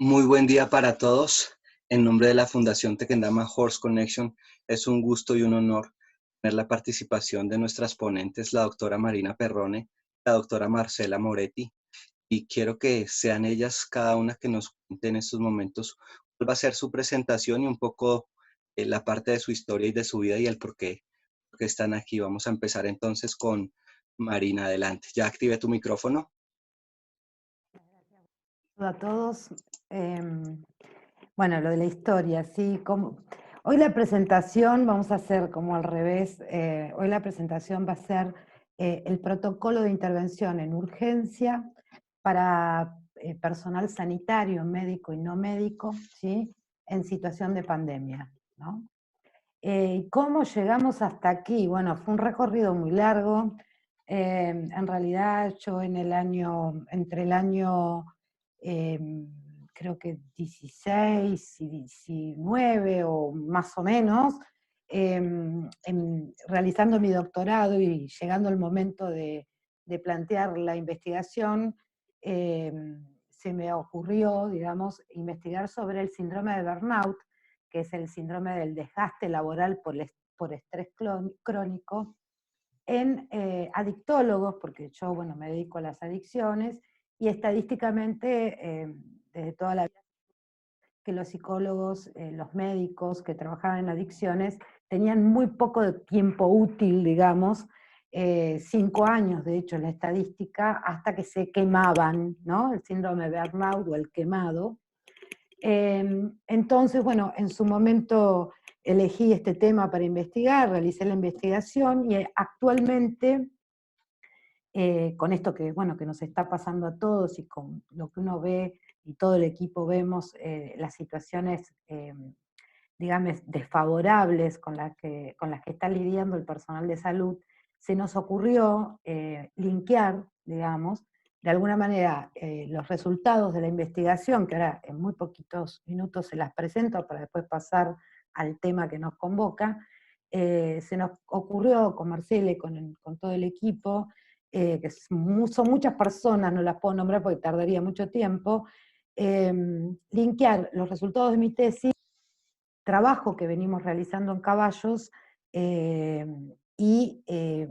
Muy buen día para todos. En nombre de la Fundación Tequendama Horse Connection, es un gusto y un honor tener la participación de nuestras ponentes, la doctora Marina Perrone, la doctora Marcela Moretti, y quiero que sean ellas cada una que nos cuente en estos momentos cuál va a ser su presentación y un poco la parte de su historia y de su vida y el por qué están aquí. Vamos a empezar entonces con Marina, adelante. ¿Ya activé tu micrófono? Hola a todos. Bueno, lo de la historia, sí. Hoy la presentación vamos a hacer como al revés. Hoy la presentación va a ser el protocolo de intervención en urgencia para personal sanitario, médico y no médico, ¿sí? En situación de pandemia, ¿no? ¿Cómo llegamos hasta aquí? Bueno, fue un recorrido muy largo. En realidad yo entre el año creo que 16 y 19 o más o menos, realizando mi doctorado y llegando el momento de plantear la investigación, se me ocurrió, digamos, investigar sobre el síndrome de burnout, que es el síndrome del desgaste laboral por estrés crónico, en adictólogos, porque yo, bueno, me dedico a las adicciones, y estadísticamente, desde toda la vida, que los psicólogos, los médicos que trabajaban en adicciones, tenían muy poco de tiempo útil, digamos, 5 años, de hecho, la estadística, hasta que se quemaban, ¿no? El síndrome de burnout o el quemado. Entonces, bueno, en su momento elegí este tema para investigar, realicé la investigación y actualmente, con esto que, bueno, que nos está pasando a todos y con lo que uno ve y todo el equipo vemos, las situaciones, digamos, desfavorables con las que está lidiando el personal de salud, se nos ocurrió linkear, digamos, de alguna manera los resultados de la investigación, que ahora en muy poquitos minutos se las presento para después pasar al tema que nos convoca. Se nos ocurrió con Marcela y con todo el equipo, que son muchas personas, no las puedo nombrar porque tardaría mucho tiempo, linkear los resultados de mi tesis, trabajo que venimos realizando en caballos, y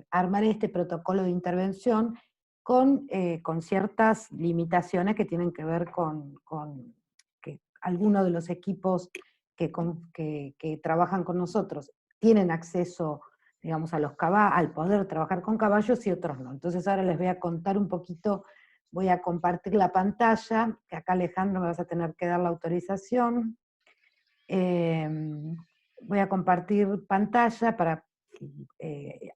armar este protocolo de intervención con ciertas limitaciones que tienen que ver con que algunos de los equipos que trabajan con nosotros tienen acceso, digamos, al poder trabajar con caballos y otros no. Entonces ahora les voy a contar un poquito, voy a compartir la pantalla, que acá Alejandro me vas a tener que dar la autorización. Voy a compartir pantalla para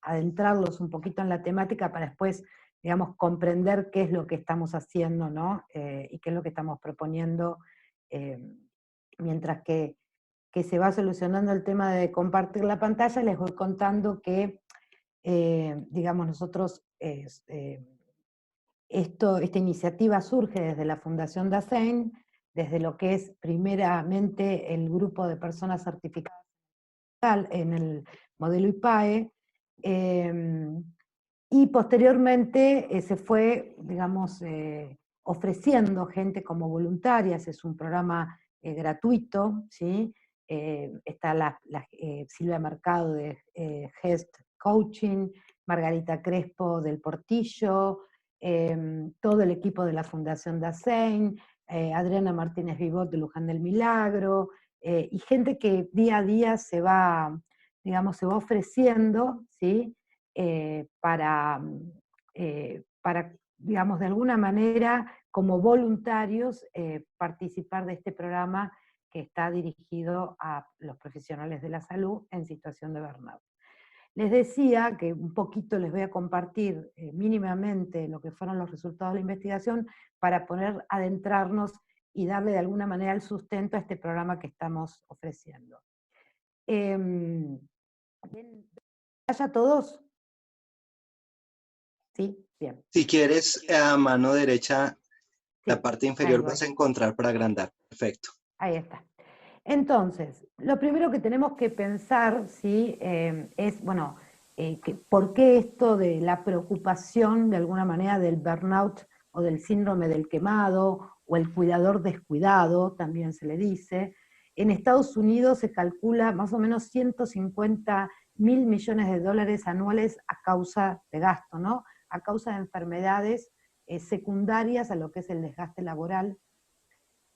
adentrarlos un poquito en la temática para después, digamos, comprender qué es lo que estamos haciendo, ¿no? Y qué es lo que estamos proponiendo, eh, mientras que se va solucionando el tema de compartir la pantalla, les voy contando que, digamos, nosotros, esta iniciativa surge desde la Fundación Dasein, desde lo que es primeramente el grupo de personas certificadas en el modelo IPAE, y posteriormente se fue, digamos, ofreciendo gente como voluntarias. Es un programa gratuito, ¿sí? Está Silvia Mercado de Gest Coaching, Margarita Crespo del Portillo, todo el equipo de la Fundación Dasein, Adriana Martínez Vivot de Luján del Milagro, y gente que día a día digamos, se va ofreciendo, ¿sí? Para, digamos, de alguna manera, como voluntarios, participar de este programa que está dirigido a los profesionales de la salud en situación de burnout. Les decía que un poquito les voy a compartir mínimamente lo que fueron los resultados de la investigación para poder adentrarnos y darle de alguna manera el sustento a este programa que estamos ofreciendo. ¿Haya todos? ¿Sí? Bien. Si quieres, a mano derecha, la Sí, parte ahí inferior voy. vas a encontrar para agrandar. Perfecto. Ahí está. Entonces, lo primero que tenemos que pensar, ¿sí? Es, bueno, ¿por qué esto de la preocupación, de alguna manera, del burnout o del síndrome del quemado, o el cuidador descuidado, también se le dice. En Estados Unidos se calcula más o menos 150.000 millones de dólares anuales a causa de gasto, ¿no? A causa de enfermedades secundarias a lo que es el desgaste laboral.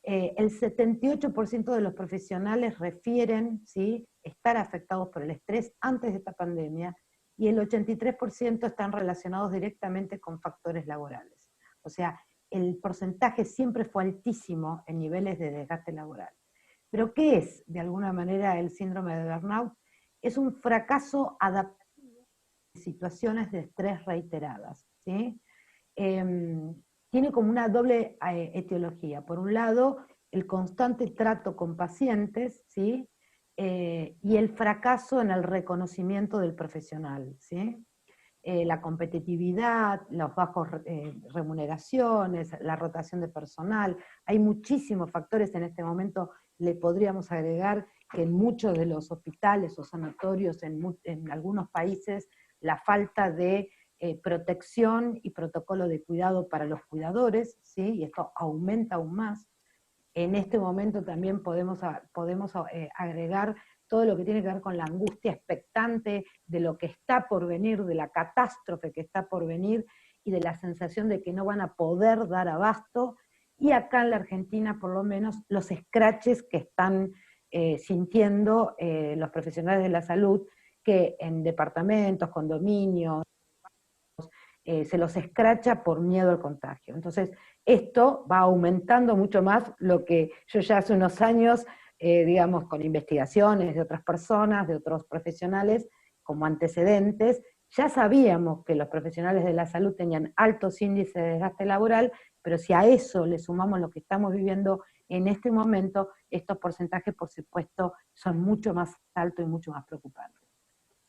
El 78% de los profesionales refieren, ¿sí?, estar afectados por el estrés antes de esta pandemia, y el 83% están relacionados directamente con factores laborales. O sea, el porcentaje siempre fue altísimo en niveles de desgaste laboral. ¿Pero qué es, de alguna manera, el síndrome de burnout? Es un fracaso adaptativo de situaciones de estrés reiteradas, ¿sí? Tiene como una doble etiología. Por un lado, el constante trato con pacientes, ¿sí? Y el fracaso en el reconocimiento del profesional, ¿sí? La competitividad, las bajas remuneraciones, la rotación de personal. Hay muchísimos factores en este momento. Le podríamos agregar que en muchos de los hospitales o sanatorios, en algunos países, la falta de protección y protocolo de cuidado para los cuidadores, ¿sí? Y esto aumenta aún más. En este momento también podemos agregar todo lo que tiene que ver con la angustia expectante de lo que está por venir, de la catástrofe que está por venir, y de la sensación de que no van a poder dar abasto. Y acá en la Argentina, por lo menos, los escraches que están sintiendo los profesionales de la salud, que en departamentos, condominios, se los escracha por miedo al contagio. Entonces, esto va aumentando mucho más lo que yo ya hace unos años, digamos, con investigaciones de otras personas, de otros profesionales, como antecedentes, ya sabíamos que los profesionales de la salud tenían altos índices de desgaste laboral, pero si a eso le sumamos lo que estamos viviendo en este momento, estos porcentajes, por supuesto, son mucho más altos y mucho más preocupantes.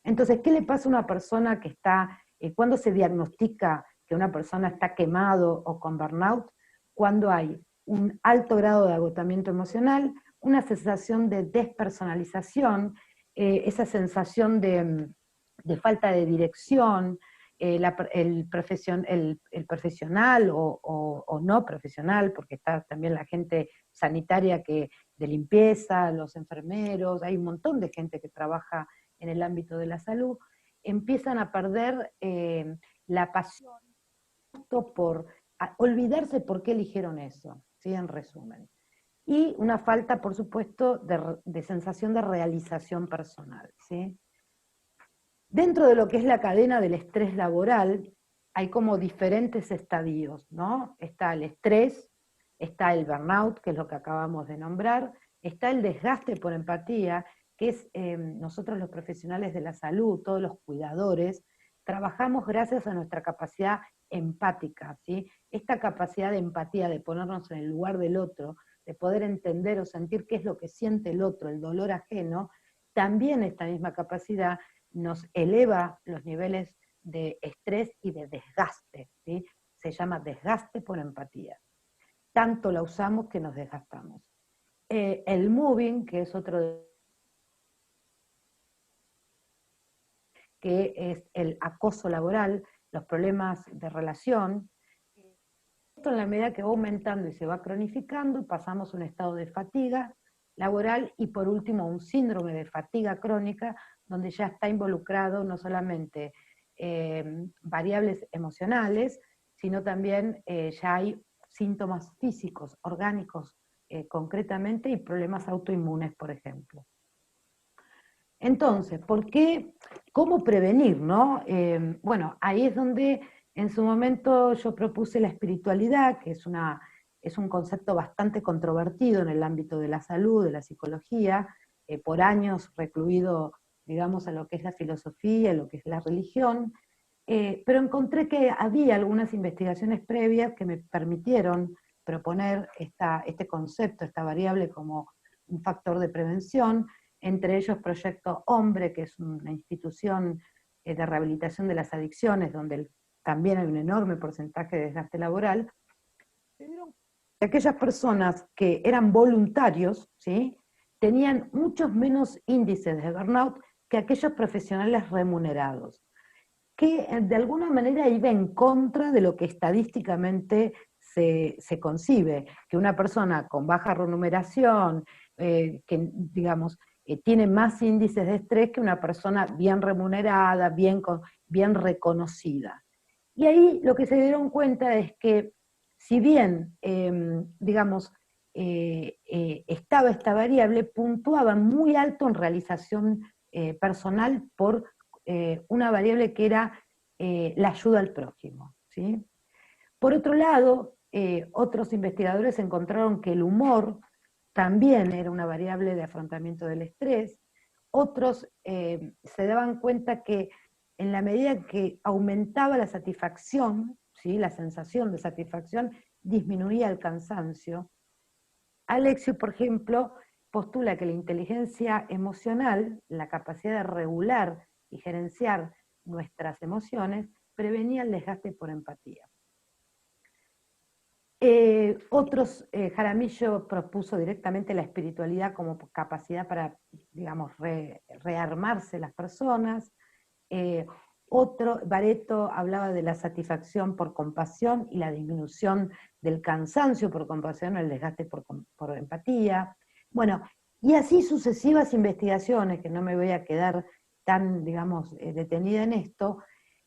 Entonces, ¿qué le pasa a una persona que está, cuándo se diagnostica que una persona está quemado o con burnout? Cuando hay un alto grado de agotamiento emocional, una sensación de despersonalización, esa sensación de falta de dirección, el profesional o no profesional, porque está también la gente sanitaria de limpieza, los enfermeros, hay un montón de gente que trabaja en el ámbito de la salud, empiezan a perder la pasión por olvidarse por qué eligieron eso, ¿sí? En resumen. Y una falta, por supuesto, de sensación de realización personal, ¿sí? Dentro de lo que es la cadena del estrés laboral, hay como diferentes estadios, ¿no? Está el estrés, está el burnout, que es lo que acabamos de nombrar, está el desgaste por empatía, que es nosotros los profesionales de la salud, todos los cuidadores, trabajamos gracias a nuestra capacidad empática, ¿sí? Esta capacidad de empatía, de ponernos en el lugar del otro, de poder entender o sentir qué es lo que siente el otro, el dolor ajeno, también esta misma capacidad nos eleva los niveles de estrés y de desgaste, ¿sí? Se llama desgaste por empatía. Tanto la usamos que nos desgastamos. El moving, que es otro que es el acoso laboral, los problemas de relación. Esto en la medida que va aumentando y se va cronificando, pasamos a un estado de fatiga laboral y por último un síndrome de fatiga crónica, donde ya está involucrado no solamente variables emocionales, sino también ya hay síntomas físicos, orgánicos concretamente, y problemas autoinmunes, por ejemplo. Entonces, ¿por qué? ¿Cómo prevenir, no? Bueno, ahí es donde en su momento yo propuse la espiritualidad, que es un concepto bastante controvertido en el ámbito de la salud, de la psicología, por años recluido, digamos, a lo que es la filosofía, a lo que es la religión, pero encontré que había algunas investigaciones previas que me permitieron proponer este concepto, esta variable como un factor de prevención, entre ellos Proyecto Hombre, que es una institución de rehabilitación de las adicciones, donde también hay un enorme porcentaje de desgaste laboral. Aquellas personas que eran voluntarios, ¿sí?, tenían muchos menos índices de burnout que aquellos profesionales remunerados. que de alguna manera iba en contra de lo que estadísticamente se concibe, que una persona con baja remuneración, que digamos, tiene más índices de estrés que una persona bien remunerada, bien reconocida. Y ahí lo que se dieron cuenta es que, si bien, digamos, estaba esta variable, puntuaba muy alto en realización personal por una variable que era la ayuda al prójimo, ¿sí? Por otro lado, otros investigadores encontraron que el humor también era una variable de afrontamiento del estrés. Otros se daban cuenta que en la medida que aumentaba la satisfacción, ¿sí?, la sensación de satisfacción, disminuía el cansancio. Alexio, por ejemplo, postula que la inteligencia emocional, la capacidad de regular y gerenciar nuestras emociones, prevenía el desgaste por empatía. Jaramillo propuso directamente la espiritualidad como capacidad para, digamos, rearmarse las personas. Bareto hablaba de la satisfacción por compasión y la disminución del cansancio por compasión, el desgaste por empatía. Bueno, y así sucesivas investigaciones, que no me voy a quedar tan, digamos, detenida en esto,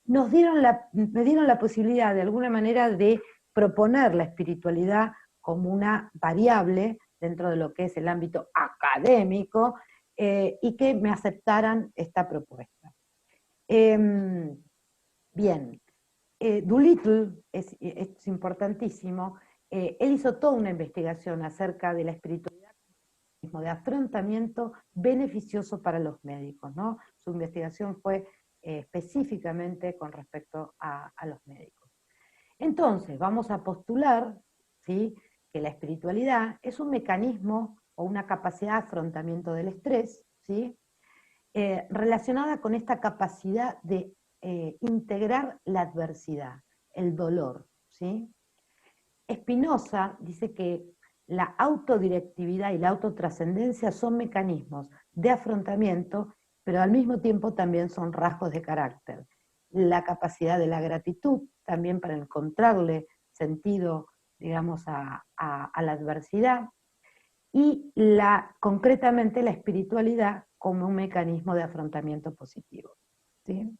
me dieron la posibilidad de alguna manera de proponer la espiritualidad como una variable dentro de lo que es el ámbito académico, y que me aceptaran esta propuesta. Bien, Doolittle es importantísimo. Él hizo toda una investigación acerca de la espiritualidad de afrontamiento beneficioso para los médicos, ¿no? Su investigación fue específicamente con respecto a los médicos. Entonces, vamos a postular, ¿sí?, que la espiritualidad es un mecanismo o una capacidad de afrontamiento del estrés, ¿sí?, relacionada con esta capacidad de integrar la adversidad, el dolor, ¿sí? Spinoza dice que la autodirectividad y la autotrascendencia son mecanismos de afrontamiento, pero al mismo tiempo también son rasgos de carácter. La capacidad de la gratitud, también para encontrarle sentido, digamos, a la adversidad, y concretamente la espiritualidad como un mecanismo de afrontamiento positivo, ¿sí?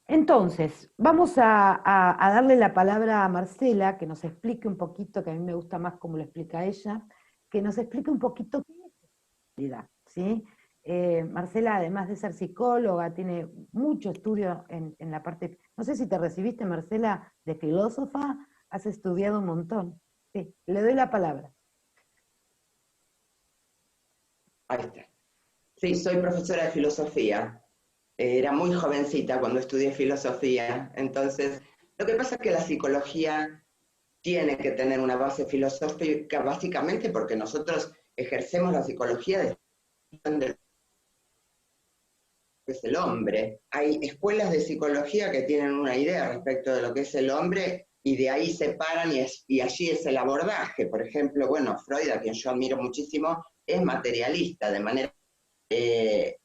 Entonces, vamos a darle la palabra a Marcela, que nos explique un poquito, que a mí me gusta más cómo lo explica ella, que nos explique un poquito qué es la espiritualidad, ¿sí? Marcela, además de ser psicóloga, tiene mucho estudio en la parte, no sé si te recibiste, Marcela, de filósofa, has estudiado un montón. Sí, le doy la palabra. Ahí está. Sí, soy profesora de filosofía. Era muy jovencita cuando estudié filosofía, entonces lo que pasa es que la psicología tiene que tener una base filosófica básicamente porque nosotros ejercemos la psicología desde lo que es el hombre. Hay escuelas de psicología que tienen una idea respecto de lo que es el hombre y de ahí se paran y allí es el abordaje. Por ejemplo, bueno, Freud, a quien yo admiro muchísimo, es materialista, de manera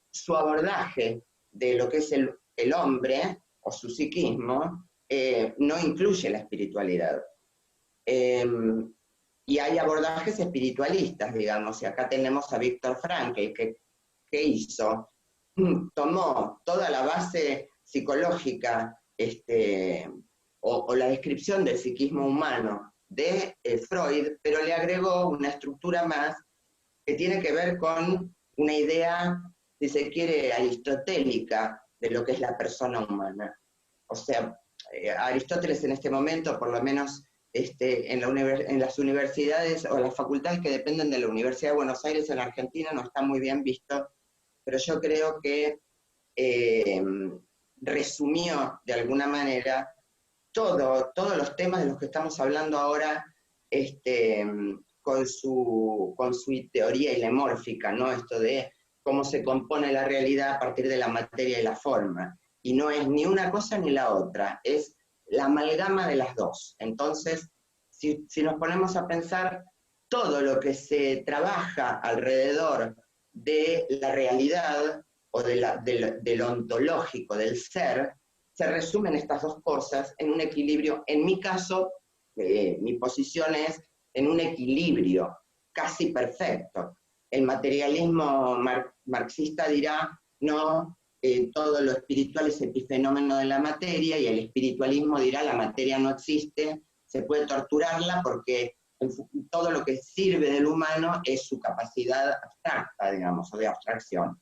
su abordaje de lo que es el hombre o su psiquismo no incluye la espiritualidad. Y hay abordajes espiritualistas, digamos, y acá tenemos a Viktor Frankl, que hizo, tomó toda la base psicológica o la descripción del psiquismo humano de Freud, pero le agregó una estructura más que tiene que ver con una idea, si se quiere, aristotélica de lo que es la persona humana. O sea, Aristóteles en este momento, por lo menos en las universidades o las facultades que dependen de la Universidad de Buenos Aires en Argentina, no está muy bien visto, pero yo creo que resumió de alguna manera todos los temas de los que estamos hablando ahora, con su teoría ilemórfica, ¿no? Esto de cómo se compone la realidad a partir de la materia y la forma. Y no es ni una cosa ni la otra, es la amalgama de las dos. Entonces, si nos ponemos a pensar, todo lo que se trabaja alrededor de la realidad o del ontológico, del ser, se resumen estas dos cosas en un equilibrio. En mi caso, mi posición es en un equilibrio casi perfecto. El materialismo marxista dirá, no, todo lo espiritual es epifenómeno de la materia, y el espiritualismo dirá, la materia no existe, se puede torturarla porque todo lo que sirve del humano es su capacidad abstracta, digamos, o de abstracción.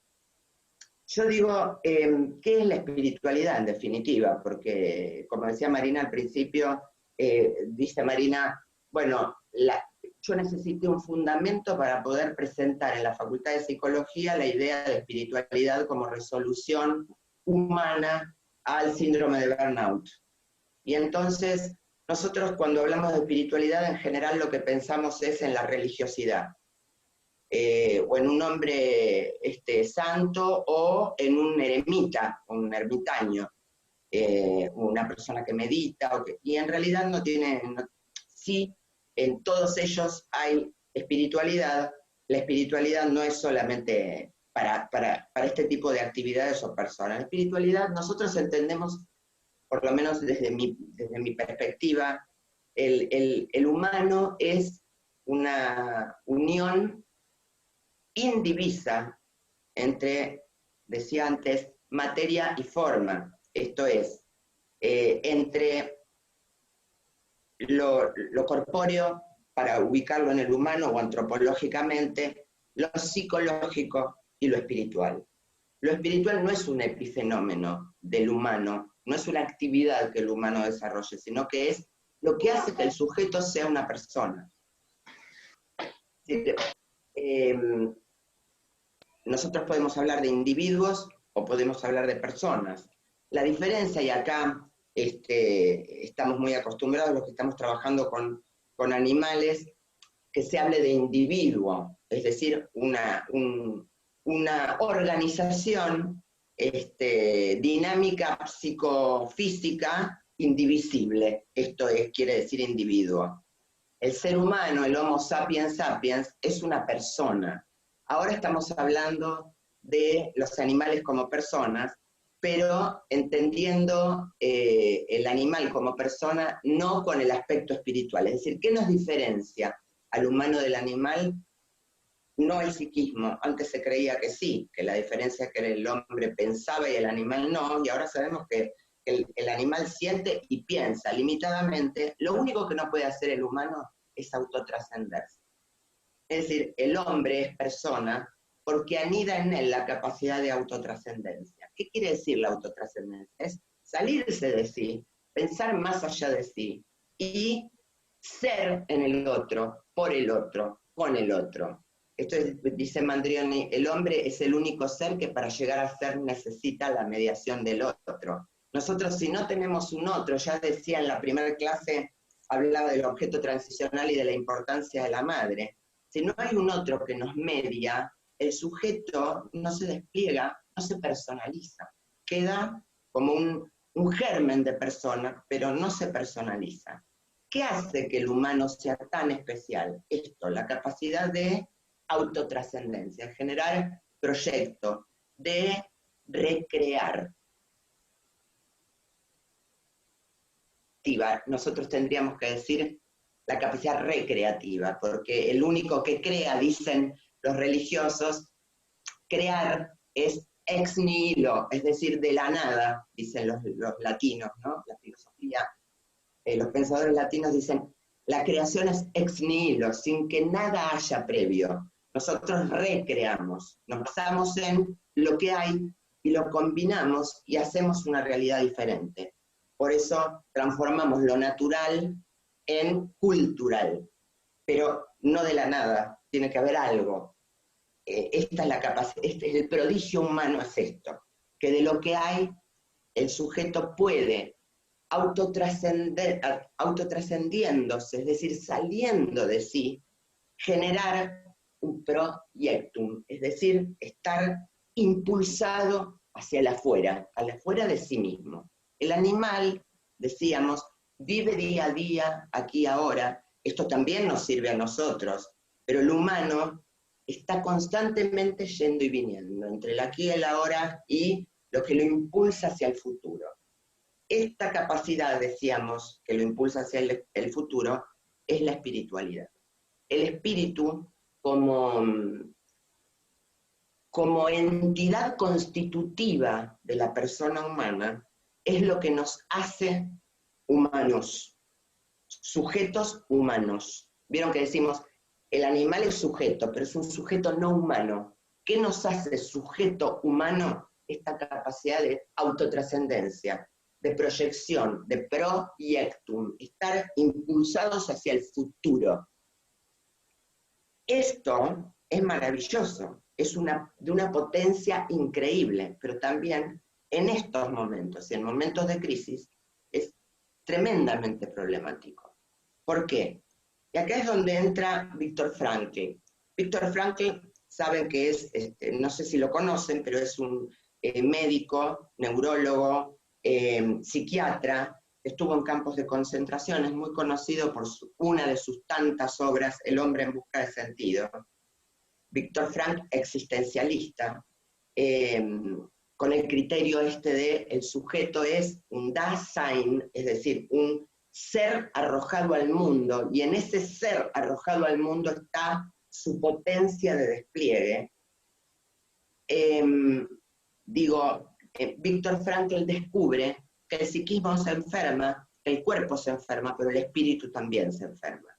Yo digo, ¿qué es la espiritualidad en definitiva? Porque, como decía Marina al principio, dice Marina, bueno, yo necesité un fundamento para poder presentar en la Facultad de Psicología la idea de espiritualidad como resolución humana al síndrome de burnout. Y entonces, nosotros cuando hablamos de espiritualidad, en general lo que pensamos es en la religiosidad. O en un hombre santo, o en un eremita, un ermitaño, una persona que medita, y en realidad no tiene, sí, en todos ellos hay espiritualidad. La espiritualidad no es solamente para este tipo de actividades o personas. La espiritualidad, nosotros entendemos, por lo menos desde mi perspectiva, el humano es una unión indivisa entre, decía antes, materia y forma. Esto es, entre lo corpóreo, para ubicarlo en el humano o antropológicamente, lo psicológico y lo espiritual. Lo espiritual no es un epifenómeno del humano, no es una actividad que el humano desarrolle, sino que es lo que hace que el sujeto sea una persona. Nosotros podemos hablar de individuos o podemos hablar de personas. La diferencia, y acá estamos muy acostumbrados los que estamos trabajando con animales, que se hable de individuo, es decir, una organización dinámica psicofísica indivisible. Esto quiere decir individuo. El ser humano, el Homo sapiens sapiens, es una persona. Ahora estamos hablando de los animales como personas, pero entendiendo el animal como persona no con el aspecto espiritual. Es decir, ¿qué nos diferencia al humano del animal? No el psiquismo. Antes se creía que sí, que la diferencia es que el hombre pensaba y el animal no, y ahora sabemos que el animal siente y piensa limitadamente. Lo único que no puede hacer el humano es autotrascenderse. Es decir, el hombre es persona porque anida en él la capacidad de autotrascendencia. ¿Qué quiere decir la autotrascendencia? Es salirse de sí, pensar más allá de sí, y ser en el otro, por el otro, con el otro. Esto dice Mandrioni, el hombre es el único ser que para llegar a ser necesita la mediación del otro. Nosotros, si no tenemos un otro, ya decía en la primera clase, hablaba del objeto transicional y de la importancia de la madre. Si no hay un otro que nos media, el sujeto no se despliega, no se personaliza. Queda como un germen de persona, pero no se personaliza. ¿Qué hace que el humano sea tan especial? Esto, la capacidad de autotrascendencia, generar proyecto, de recrear. Nosotros tendríamos que decir la capacidad recreativa, porque el único que crea, dicen los religiosos, crear es ex nihilo, es decir, de la nada, dicen los latinos, ¿no? La filosofía, los pensadores latinos dicen, la creación es ex nihilo, sin que nada haya previo. Nosotros recreamos, nos basamos en lo que hay y lo combinamos y hacemos una realidad diferente. Por eso transformamos lo natural en cultural, pero no de la nada, tiene que haber algo. Esta es la capacidad, el prodigio humano es esto, que de lo que hay, el sujeto puede autotrascendiéndose, es decir, saliendo de sí, generar un proyectum, es decir, estar impulsado hacia el afuera de sí mismo. El animal, decíamos, vive día a día, aquí ahora. Esto también nos sirve a nosotros, pero el humano está constantemente yendo y viniendo, entre el aquí y el ahora y lo que lo impulsa hacia el futuro. Esta capacidad, decíamos, que lo impulsa hacia el futuro, es la espiritualidad. El espíritu como entidad constitutiva de la persona humana es lo que nos hace humanos, sujetos humanos. Vieron que decimos, el animal es sujeto, pero es un sujeto no humano. ¿Qué nos hace sujeto humano? Esta capacidad de autotrascendencia, de proyección, de proiectum, estar impulsados hacia el futuro. Esto es maravilloso, es de una potencia increíble, pero también en estos momentos, y en momentos de crisis, es tremendamente problemático. ¿Por qué? Y acá es donde entra Viktor Frankl. Viktor Frankl, saben que es, no sé si lo conocen, pero es un médico, neurólogo, psiquiatra, estuvo en campos de concentración, es muy conocido por una de sus tantas obras, El hombre en busca de sentido. Viktor Frankl, existencialista, con el criterio de el sujeto es un Dasein, es decir, un ser arrojado al mundo, y en ese ser arrojado al mundo está su potencia de despliegue. Viktor Frankl descubre que el psiquismo se enferma, el cuerpo se enferma, pero el espíritu también se enferma.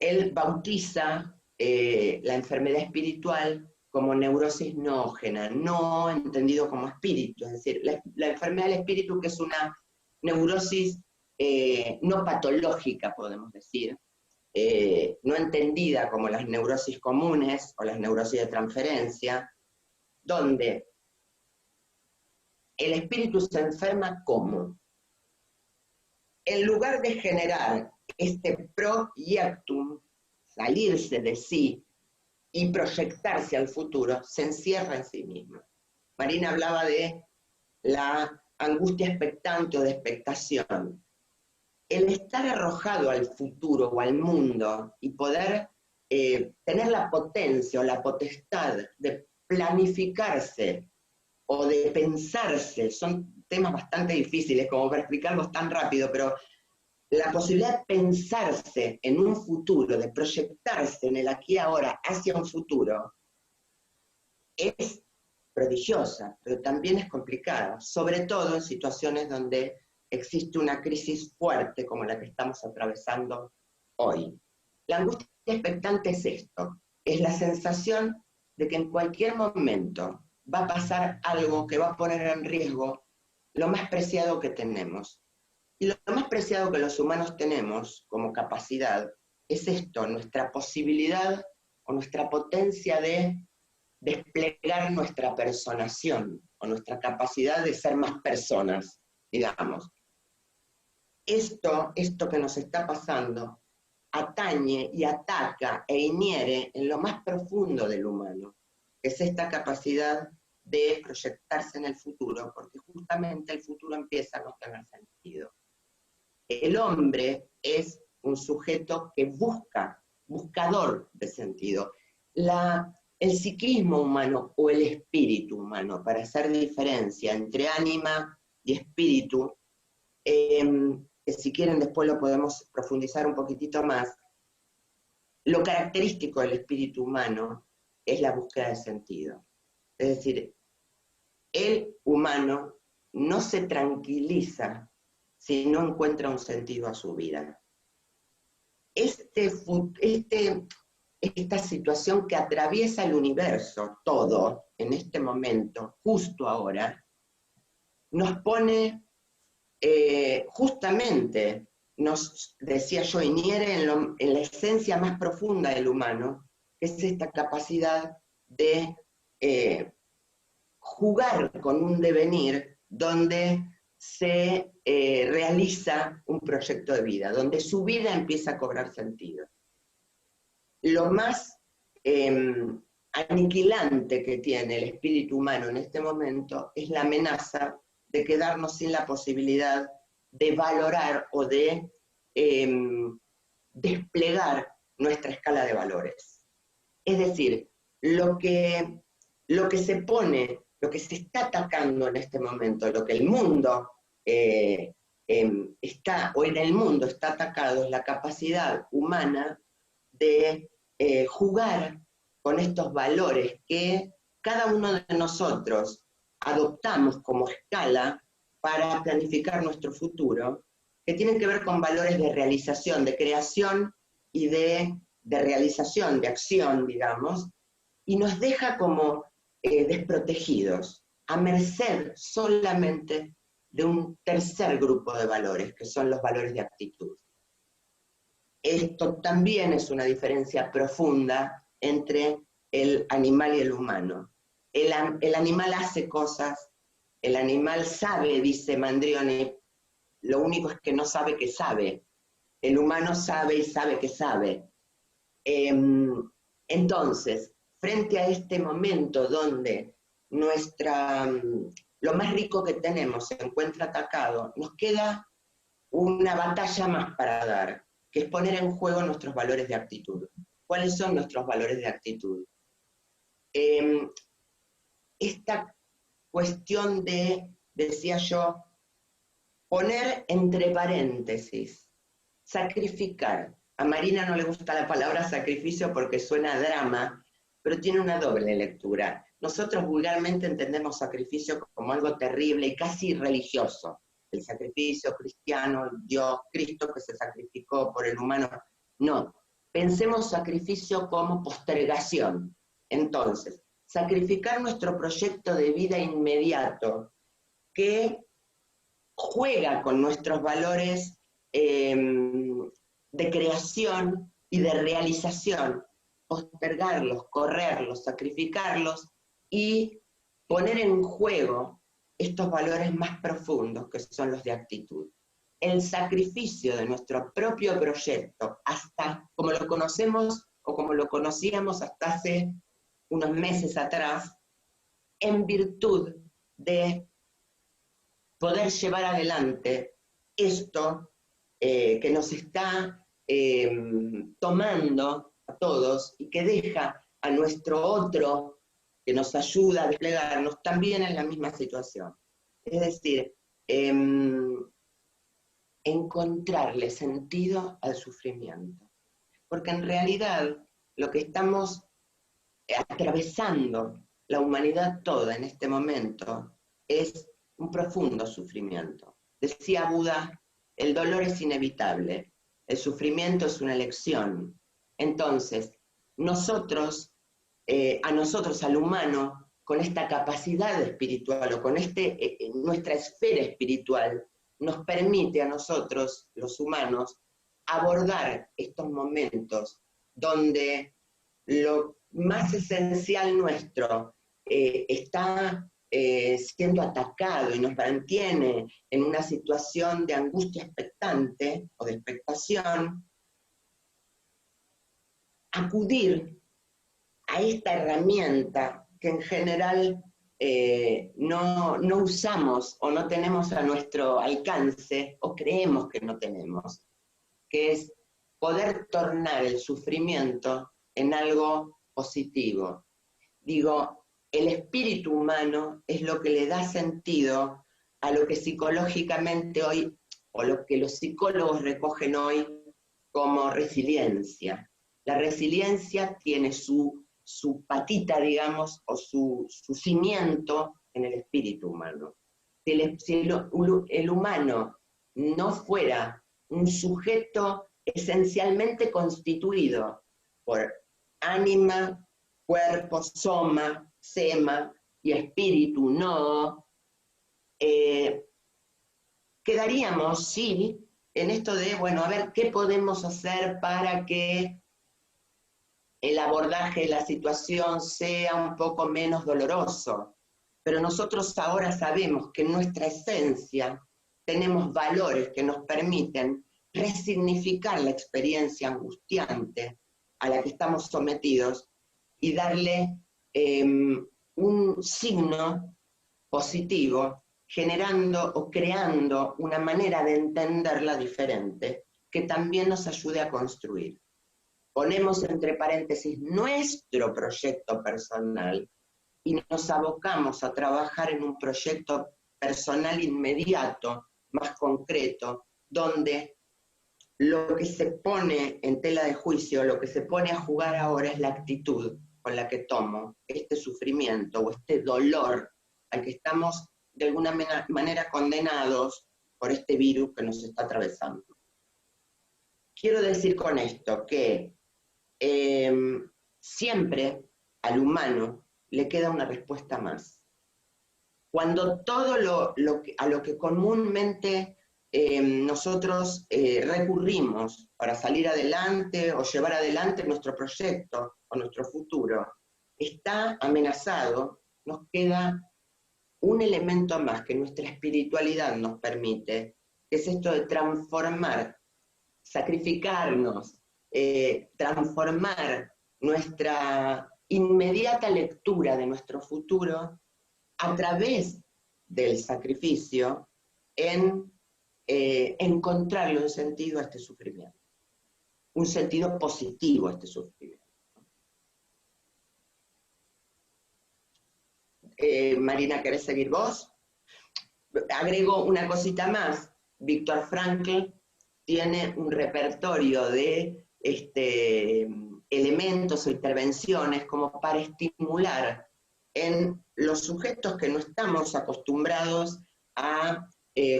Él bautiza la enfermedad espiritual como neurosis noógena, no entendido como espíritu, es decir, la enfermedad del espíritu, que es una neurosis no patológica, podemos decir, no entendida como las neurosis comunes o las neurosis de transferencia, donde el espíritu se enferma ¿cómo? En lugar de generar este proiectum, salirse de sí y proyectarse al futuro, se encierra en sí mismo. Marina hablaba de la angustia expectante o de expectación. El estar arrojado al futuro o al mundo y poder tener la potencia o la potestad de planificarse o de pensarse, son temas bastante difíciles como para explicarlos tan rápido, pero la posibilidad de pensarse en un futuro, de proyectarse en el aquí y ahora hacia un futuro, es prodigiosa, pero también es complicada, sobre todo en situaciones donde existe una crisis fuerte como la que estamos atravesando hoy. La angustia expectante es esto, es la sensación de que en cualquier momento va a pasar algo que va a poner en riesgo lo más preciado que tenemos. Y lo más preciado que los humanos tenemos como capacidad es esto, nuestra posibilidad o nuestra potencia de desplegar nuestra personación o nuestra capacidad de ser más personas, digamos. Esto que nos está pasando atañe y ataca e inhiere en lo más profundo del humano, que es esta capacidad de proyectarse en el futuro, porque justamente el futuro empieza a no tener sentido. El hombre es un sujeto que buscador de sentido. El psiquismo humano o el espíritu humano, para hacer diferencia entre ánima y espíritu, que si quieren después lo podemos profundizar un poquitito más, lo característico del espíritu humano es la búsqueda de sentido. Es decir, el humano no se tranquiliza si no encuentra un sentido a su vida. Esta situación que atraviesa el universo, todo, en este momento, justo ahora, nos pone justamente, nos decía yo, inhiere en la esencia más profunda del humano, que es esta capacidad de jugar con un devenir donde se realiza un proyecto de vida, donde su vida empieza a cobrar sentido. Lo más aniquilante que tiene el espíritu humano en este momento es la amenaza de quedarnos sin la posibilidad de valorar o de desplegar nuestra escala de valores. Es decir, lo que se pone, lo que se está atacando en este momento, lo que el mundo está, o en el mundo está atacado, es la capacidad humana de jugar con estos valores que cada uno de nosotros adoptamos como escala para planificar nuestro futuro, que tienen que ver con valores de realización, de creación y de realización, de acción, digamos, y nos deja como desprotegidos, a merced solamente de un tercer grupo de valores, que son los valores de actitud. Esto también es una diferencia profunda entre el animal y el humano. El animal hace cosas, el animal sabe, dice Mandrioni, lo único es que no sabe que sabe. El humano sabe y sabe que sabe. Entonces, frente a este momento donde lo más rico que tenemos se encuentra atacado, nos queda una batalla más para dar, que es poner en juego nuestros valores de actitud. ¿Cuáles son nuestros valores de actitud? Esta cuestión de, decía yo, poner entre paréntesis, sacrificar. A Marina no le gusta la palabra sacrificio porque suena a drama, pero tiene una doble lectura. Nosotros vulgarmente entendemos sacrificio como algo terrible y casi religioso. El sacrificio cristiano, Dios, Cristo que se sacrificó por el humano. No, pensemos sacrificio como postergación. Entonces, sacrificar nuestro proyecto de vida inmediato que juega con nuestros valores de creación y de realización, postergarlos, correrlos, sacrificarlos y poner en juego estos valores más profundos que son los de actitud. El sacrificio de nuestro propio proyecto, hasta como lo conocemos o como lo conocíamos hasta hace unos meses atrás, en virtud de poder llevar adelante esto que nos está tomando a todos y que deja a nuestro otro que nos ayuda a desplegarnos también en la misma situación. Es decir, encontrarle sentido al sufrimiento. Porque en realidad lo que estamos atravesando la humanidad toda en este momento es un profundo sufrimiento. Decía Buda, el dolor es inevitable, el sufrimiento es una elección. Entonces, a nosotros, al humano, con esta capacidad espiritual o con nuestra esfera espiritual, nos permite a nosotros, los humanos, abordar estos momentos donde lo más esencial nuestro está siendo atacado y nos mantiene en una situación de angustia expectante o de expectación, acudir a esta herramienta que en general no usamos o no tenemos a nuestro alcance o creemos que no tenemos, que es poder tornar el sufrimiento en algo positivo. Digo, el espíritu humano es lo que le da sentido a lo que psicológicamente hoy, o lo que los psicólogos recogen hoy como resiliencia. La resiliencia tiene su patita, digamos, o su cimiento en el espíritu humano. Si el humano no fuera un sujeto esencialmente constituido por ánima, cuerpo, soma, sema y espíritu, no, quedaríamos, sí, en esto de, bueno, a ver, ¿qué podemos hacer para que el abordaje de la situación sea un poco menos doloroso? Pero nosotros ahora sabemos que en nuestra esencia tenemos valores que nos permiten resignificar la experiencia angustiante a la que estamos sometidos y darle un signo positivo, generando o creando una manera de entenderla diferente que también nos ayude a construir. ponemos entre paréntesis nuestro proyecto personal y nos abocamos a trabajar en un proyecto personal inmediato, más concreto, donde lo que se pone en tela de juicio, lo que se pone a jugar ahora es la actitud con la que tomo este sufrimiento o este dolor al que estamos de alguna manera condenados por este virus que nos está atravesando. Quiero decir con esto que siempre al humano le queda una respuesta más. Cuando todo a lo que comúnmente nosotros recurrimos para salir adelante o llevar adelante nuestro proyecto o nuestro futuro está amenazado, nos queda un elemento más que nuestra espiritualidad nos permite, que es esto de transformar, sacrificarnos, transformar nuestra inmediata lectura de nuestro futuro a través del sacrificio en encontrarle un sentido a este sufrimiento, un sentido positivo a este sufrimiento. Marina, ¿querés seguir vos? Agrego una cosita más. Viktor Frankl tiene un repertorio de elementos o intervenciones como para estimular en los sujetos que no estamos acostumbrados a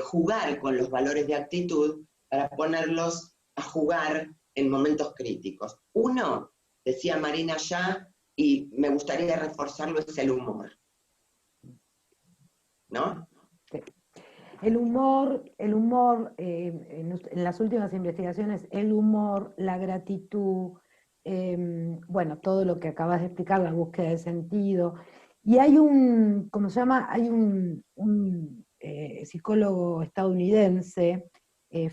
jugar con los valores de actitud, para ponerlos a jugar en momentos críticos. Uno, decía Marina ya, y me gustaría reforzarlo, es el humor. ¿No? Sí. El humor en las últimas investigaciones, el humor, la gratitud, bueno, todo lo que acabas de explicar, la búsqueda de sentido. Y hay un, ¿cómo se llama? Hay un psicólogo estadounidense,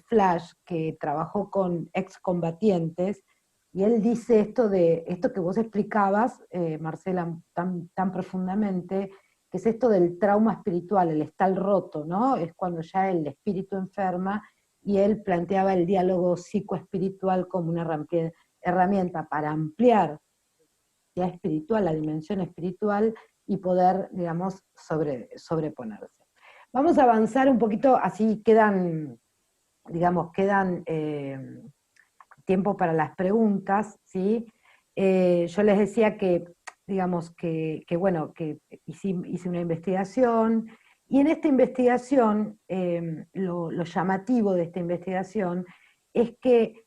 Flash, que trabajó con excombatientes, y él dice esto que vos explicabas, Marcela, tan profundamente, que es esto del trauma espiritual, el estar roto, ¿no? Es cuando ya el espíritu enferma, y él planteaba el diálogo psicoespiritual como una herramienta para ampliar la espiritual, la dimensión espiritual, y poder, digamos, sobreponerse. Vamos a avanzar un poquito, así quedan tiempo para las preguntas, ¿sí? Yo les decía que digamos que hice una investigación, y en esta investigación, lo llamativo de esta investigación es que,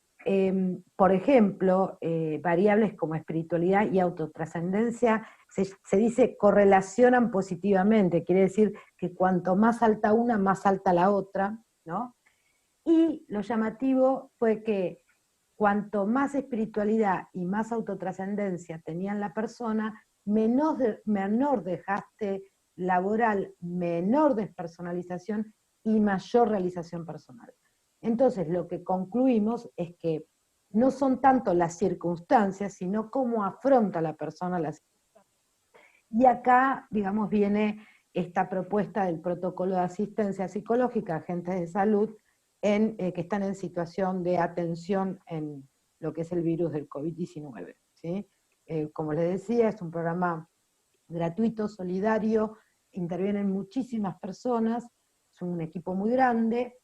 por ejemplo, variables como espiritualidad y autotrascendencia se dice correlacionan positivamente, quiere decir que cuanto más alta una, más alta la otra, ¿no? Y lo llamativo fue que cuanto más espiritualidad y más autotrascendencia tenía la persona, menor desgaste laboral, menor despersonalización y mayor realización personal. Entonces, lo que concluimos es que no son tanto las circunstancias, sino cómo afronta la persona las circunstancias. Y acá, digamos, viene esta propuesta del protocolo de asistencia psicológica a agentes de salud que están en situación de atención en lo que es el virus del COVID-19, ¿sí? Como les decía, es un programa gratuito, solidario, intervienen muchísimas personas, es un equipo muy grande,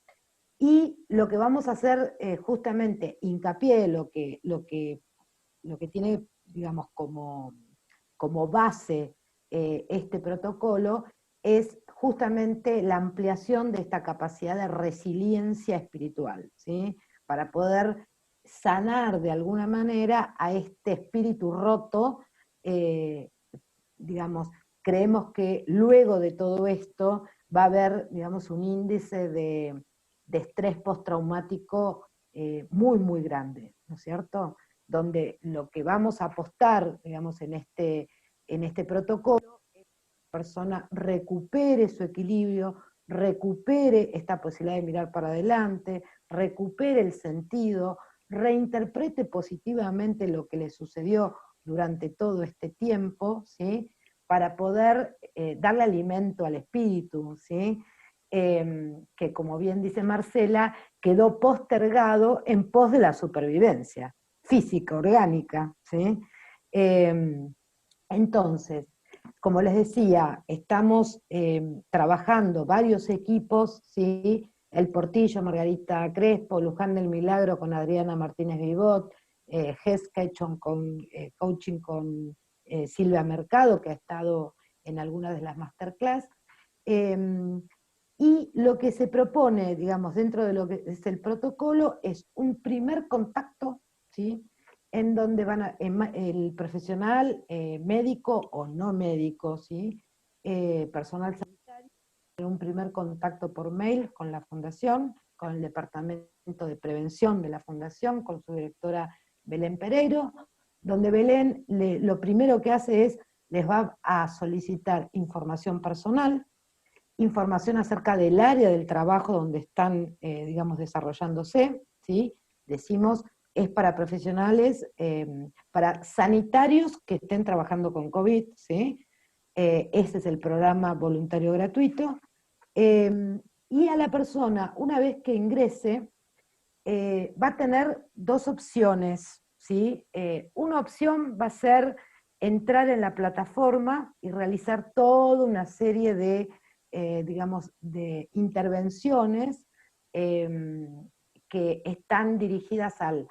y lo que vamos a hacer justamente hincapié, lo que tiene, digamos, como base este protocolo, es justamente la ampliación de esta capacidad de resiliencia espiritual, ¿sí? Para poder sanar de alguna manera a este espíritu roto. Digamos, creemos que luego de todo esto va a haber, digamos, un índice de estrés postraumático muy, muy grande, ¿no es cierto? Donde lo que vamos a apostar, digamos, en este protocolo, es que la persona recupere su equilibrio, recupere esta posibilidad de mirar para adelante, recupere el sentido, reinterprete positivamente lo que le sucedió durante todo este tiempo, ¿sí? Para poder darle alimento al espíritu, ¿sí? Que, como bien dice Marcela, quedó postergado en pos de la supervivencia. física, orgánica, ¿sí? Entonces, como les decía, estamos trabajando varios equipos, ¿sí? El Portillo, Margarita Crespo, Luján del Milagro con Adriana Martínez Vivot, Hesketchon con coaching con Silvia Mercado, que ha estado en algunas de las masterclass. Y lo que se propone, digamos, dentro de lo que es el protocolo, es un primer contacto, ¿sí? En donde el profesional médico o no médico, ¿sí? Personal sanitario, un primer contacto por mail con la fundación, con el departamento de prevención de la fundación, con su directora Belén Pereiro, donde Belén lo primero que hace es, les va a solicitar información personal, información acerca del área del trabajo donde están, digamos, desarrollándose, ¿sí? Decimos, es para profesionales, para sanitarios que estén trabajando con COVID, ¿sí? Ese es el programa voluntario gratuito. Y a la persona, una vez que ingrese, va a tener dos opciones, ¿sí? Una opción va a ser entrar en la plataforma y realizar toda una serie de, digamos, de intervenciones que están dirigidas al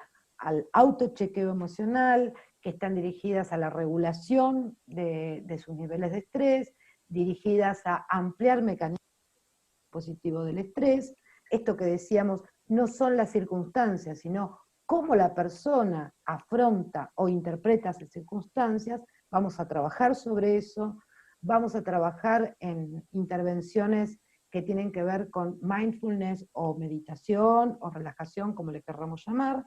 autochequeo emocional, que están dirigidas a la regulación de sus niveles de estrés, dirigidas a ampliar mecanismos positivos del estrés. Esto que decíamos, no son las circunstancias, sino cómo la persona afronta o interpreta esas circunstancias. Vamos a trabajar sobre eso, vamos a trabajar en intervenciones que tienen que ver con mindfulness o meditación o relajación, como le querramos llamar.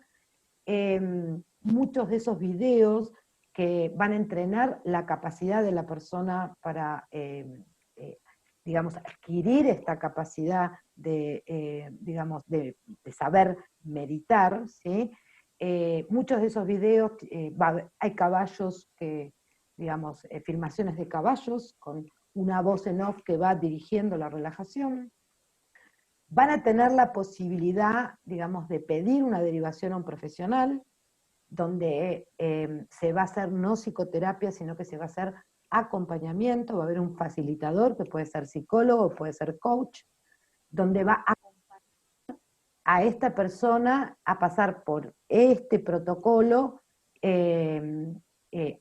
Muchos de esos videos que van a entrenar la capacidad de la persona para, digamos, adquirir esta capacidad de, digamos, de saber meditar, ¿sí? Muchos de esos videos, hay caballos que, digamos, filmaciones de caballos con una voz en off que va dirigiendo la relajación. Van a tener la posibilidad, digamos, de pedir una derivación a un profesional, donde se va a hacer no psicoterapia, sino que se va a hacer acompañamiento, va a haber un facilitador, que puede ser psicólogo, puede ser coach, donde va a acompañar a esta persona a pasar por este protocolo,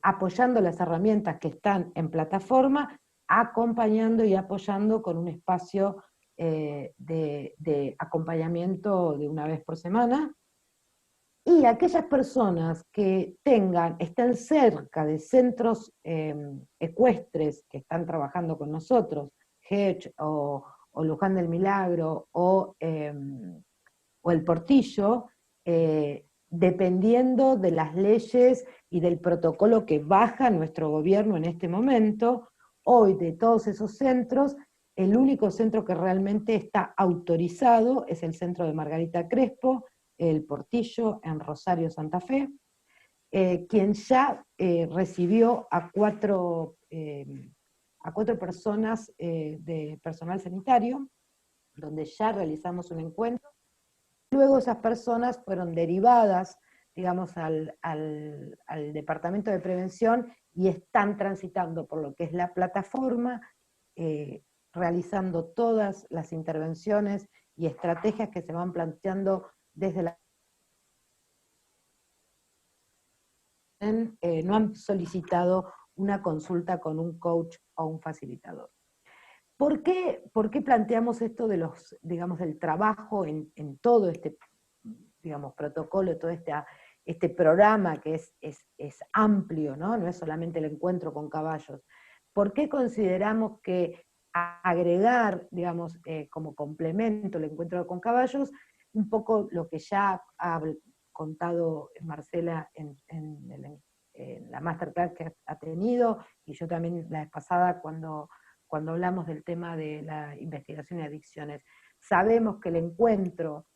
apoyando las herramientas que están en plataforma, acompañando y apoyando con un espacio de acompañamiento de una vez por semana. Y aquellas personas que estén cerca de centros ecuestres que están trabajando con nosotros, Hedge o Luján del Milagro o el Portillo, dependiendo de las leyes y del protocolo que baja nuestro gobierno en este momento, hoy de todos esos centros, el único centro que realmente está autorizado es el centro de Margarita Crespo, el Portillo en Rosario, Santa Fe, quien ya recibió a cuatro personas de personal sanitario, donde ya realizamos un encuentro. Luego esas personas fueron derivadas, digamos, al Departamento de Prevención y están transitando por lo que es la plataforma, realizando todas las intervenciones y estrategias que se van planteando desde la... no han solicitado una consulta con un coach o un facilitador. ¿Por qué planteamos esto de los, digamos, del trabajo en todo este, digamos, protocolo, todo este programa que es amplio, ¿no? No es solamente el encuentro con caballos? ¿Por qué consideramos que agregar, digamos, como complemento el encuentro con caballos, un poco lo que ya ha contado Marcela en la masterclass que ha tenido, y yo también la vez pasada cuando hablamos del tema de la investigación y adicciones? Sabemos que el encuentro,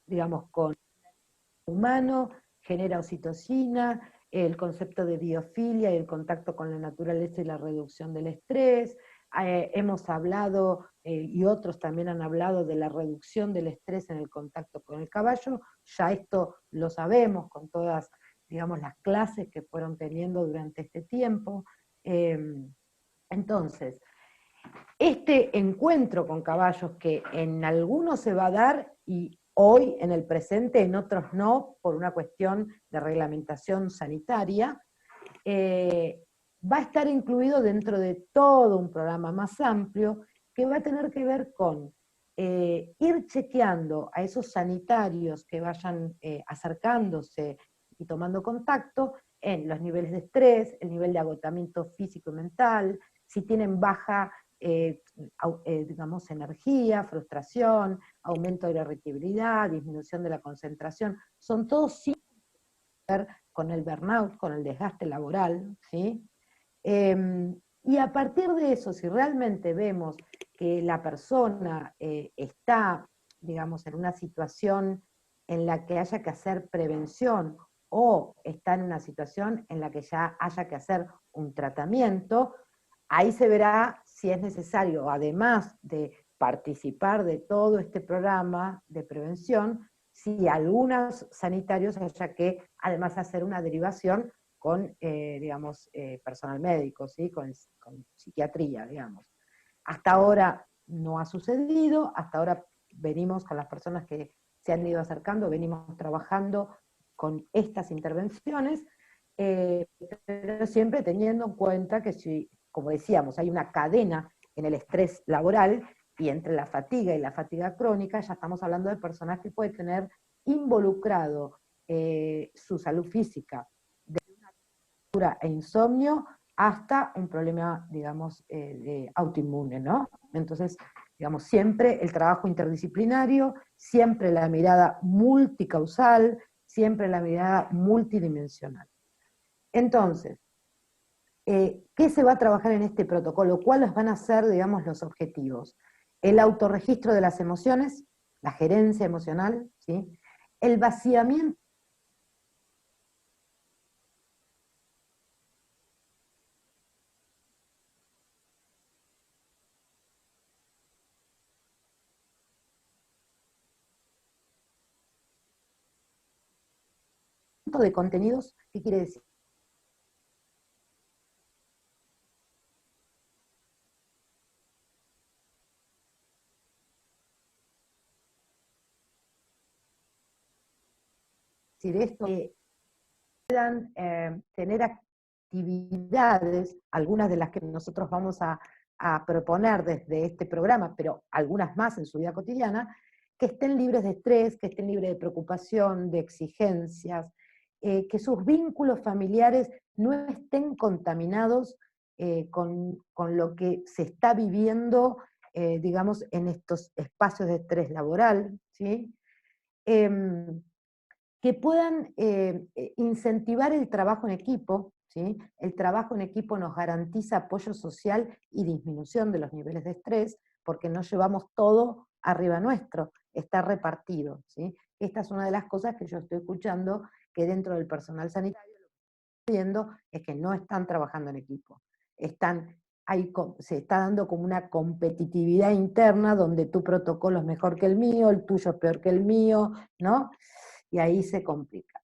digamos, con el humano genera oxitocina, el concepto de biofilia y el contacto con la naturaleza y la reducción del estrés. Hemos hablado, y otros también han hablado, de la reducción del estrés en el contacto con el caballo. Ya esto lo sabemos con todas, digamos, las clases que fueron teniendo durante este tiempo. Entonces, este encuentro con caballos que en algunos se va a dar y hoy en el presente, en otros no, por una cuestión de reglamentación sanitaria, va a estar incluido dentro de todo un programa más amplio que va a tener que ver con ir chequeando a esos sanitarios que vayan acercándose y tomando contacto en los niveles de estrés, el nivel de agotamiento físico y mental, si tienen baja, digamos, energía, frustración, aumento de la irritabilidad, disminución de la concentración, son todos sí con el burnout, con el desgaste laboral, ¿sí? Y a partir de eso, si realmente vemos que la persona está, digamos, en una situación en la que haya que hacer prevención o está en una situación en la que ya haya que hacer un tratamiento, ahí se verá si es necesario, además de participar de todo este programa de prevención, si algunos sanitarios haya que además hacer una derivación con, digamos, personal médico, ¿sí? con psiquiatría, digamos. Hasta ahora no ha sucedido, hasta ahora venimos con las personas que se han ido acercando, venimos trabajando con estas intervenciones, pero siempre teniendo en cuenta que si, como decíamos, hay una cadena en el estrés laboral, y entre la fatiga y la fatiga crónica, ya estamos hablando de personas que pueden tener involucrado su salud física, desde una tortura e insomnio hasta un problema, digamos, de autoinmune, ¿no? Entonces, digamos, siempre el trabajo interdisciplinario, siempre la mirada multicausal, siempre la mirada multidimensional. Entonces, ¿qué se va a trabajar en este protocolo? ¿Cuáles van a ser, digamos, los objetivos? El autorregistro de las emociones, la gerencia emocional, ¿sí? El vaciamiento de contenidos. ¿Qué quiere decir? De esto que puedan tener actividades, algunas de las que nosotros vamos a proponer desde este programa, pero algunas más en su vida cotidiana, que estén libres de estrés, que estén libres de preocupación, de exigencias, que sus vínculos familiares no estén contaminados con lo que se está viviendo, digamos, en estos espacios de estrés laboral, ¿sí? Que puedan incentivar el trabajo en equipo, ¿sí? El trabajo en equipo nos garantiza apoyo social y disminución de los niveles de estrés, porque no llevamos todo arriba nuestro, está repartido, ¿sí? Esta es una de las cosas que yo estoy escuchando, que dentro del personal sanitario lo que estoy viendo es que no están trabajando en equipo. Se está dando como una competitividad interna donde tu protocolo es mejor que el mío, el tuyo es peor que el mío, ¿no? Y ahí se complica.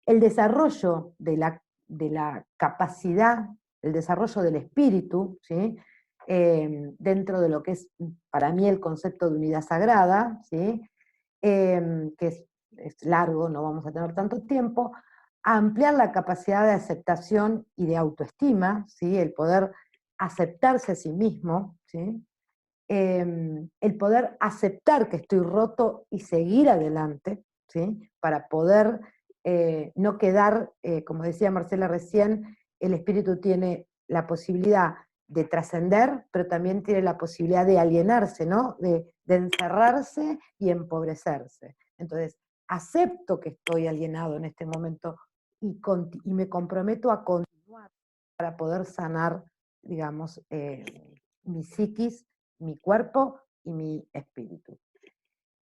El desarrollo de la capacidad, el desarrollo del espíritu, ¿sí? Dentro de lo que es para mí el concepto de unidad sagrada, ¿sí? Que es largo, no vamos a tener tanto tiempo, ampliar la capacidad de aceptación y de autoestima, ¿sí? El poder aceptarse a sí mismo, ¿sí? El poder aceptar que estoy roto y seguir adelante, ¿sí? Para poder no quedar, como decía Marcela recién, el espíritu tiene la posibilidad de trascender, pero también tiene la posibilidad de alienarse, ¿no? De encerrarse y empobrecerse. Entonces, acepto que estoy alienado en este momento y me comprometo a continuar para poder sanar, digamos, mi psiquis, mi cuerpo y mi espíritu.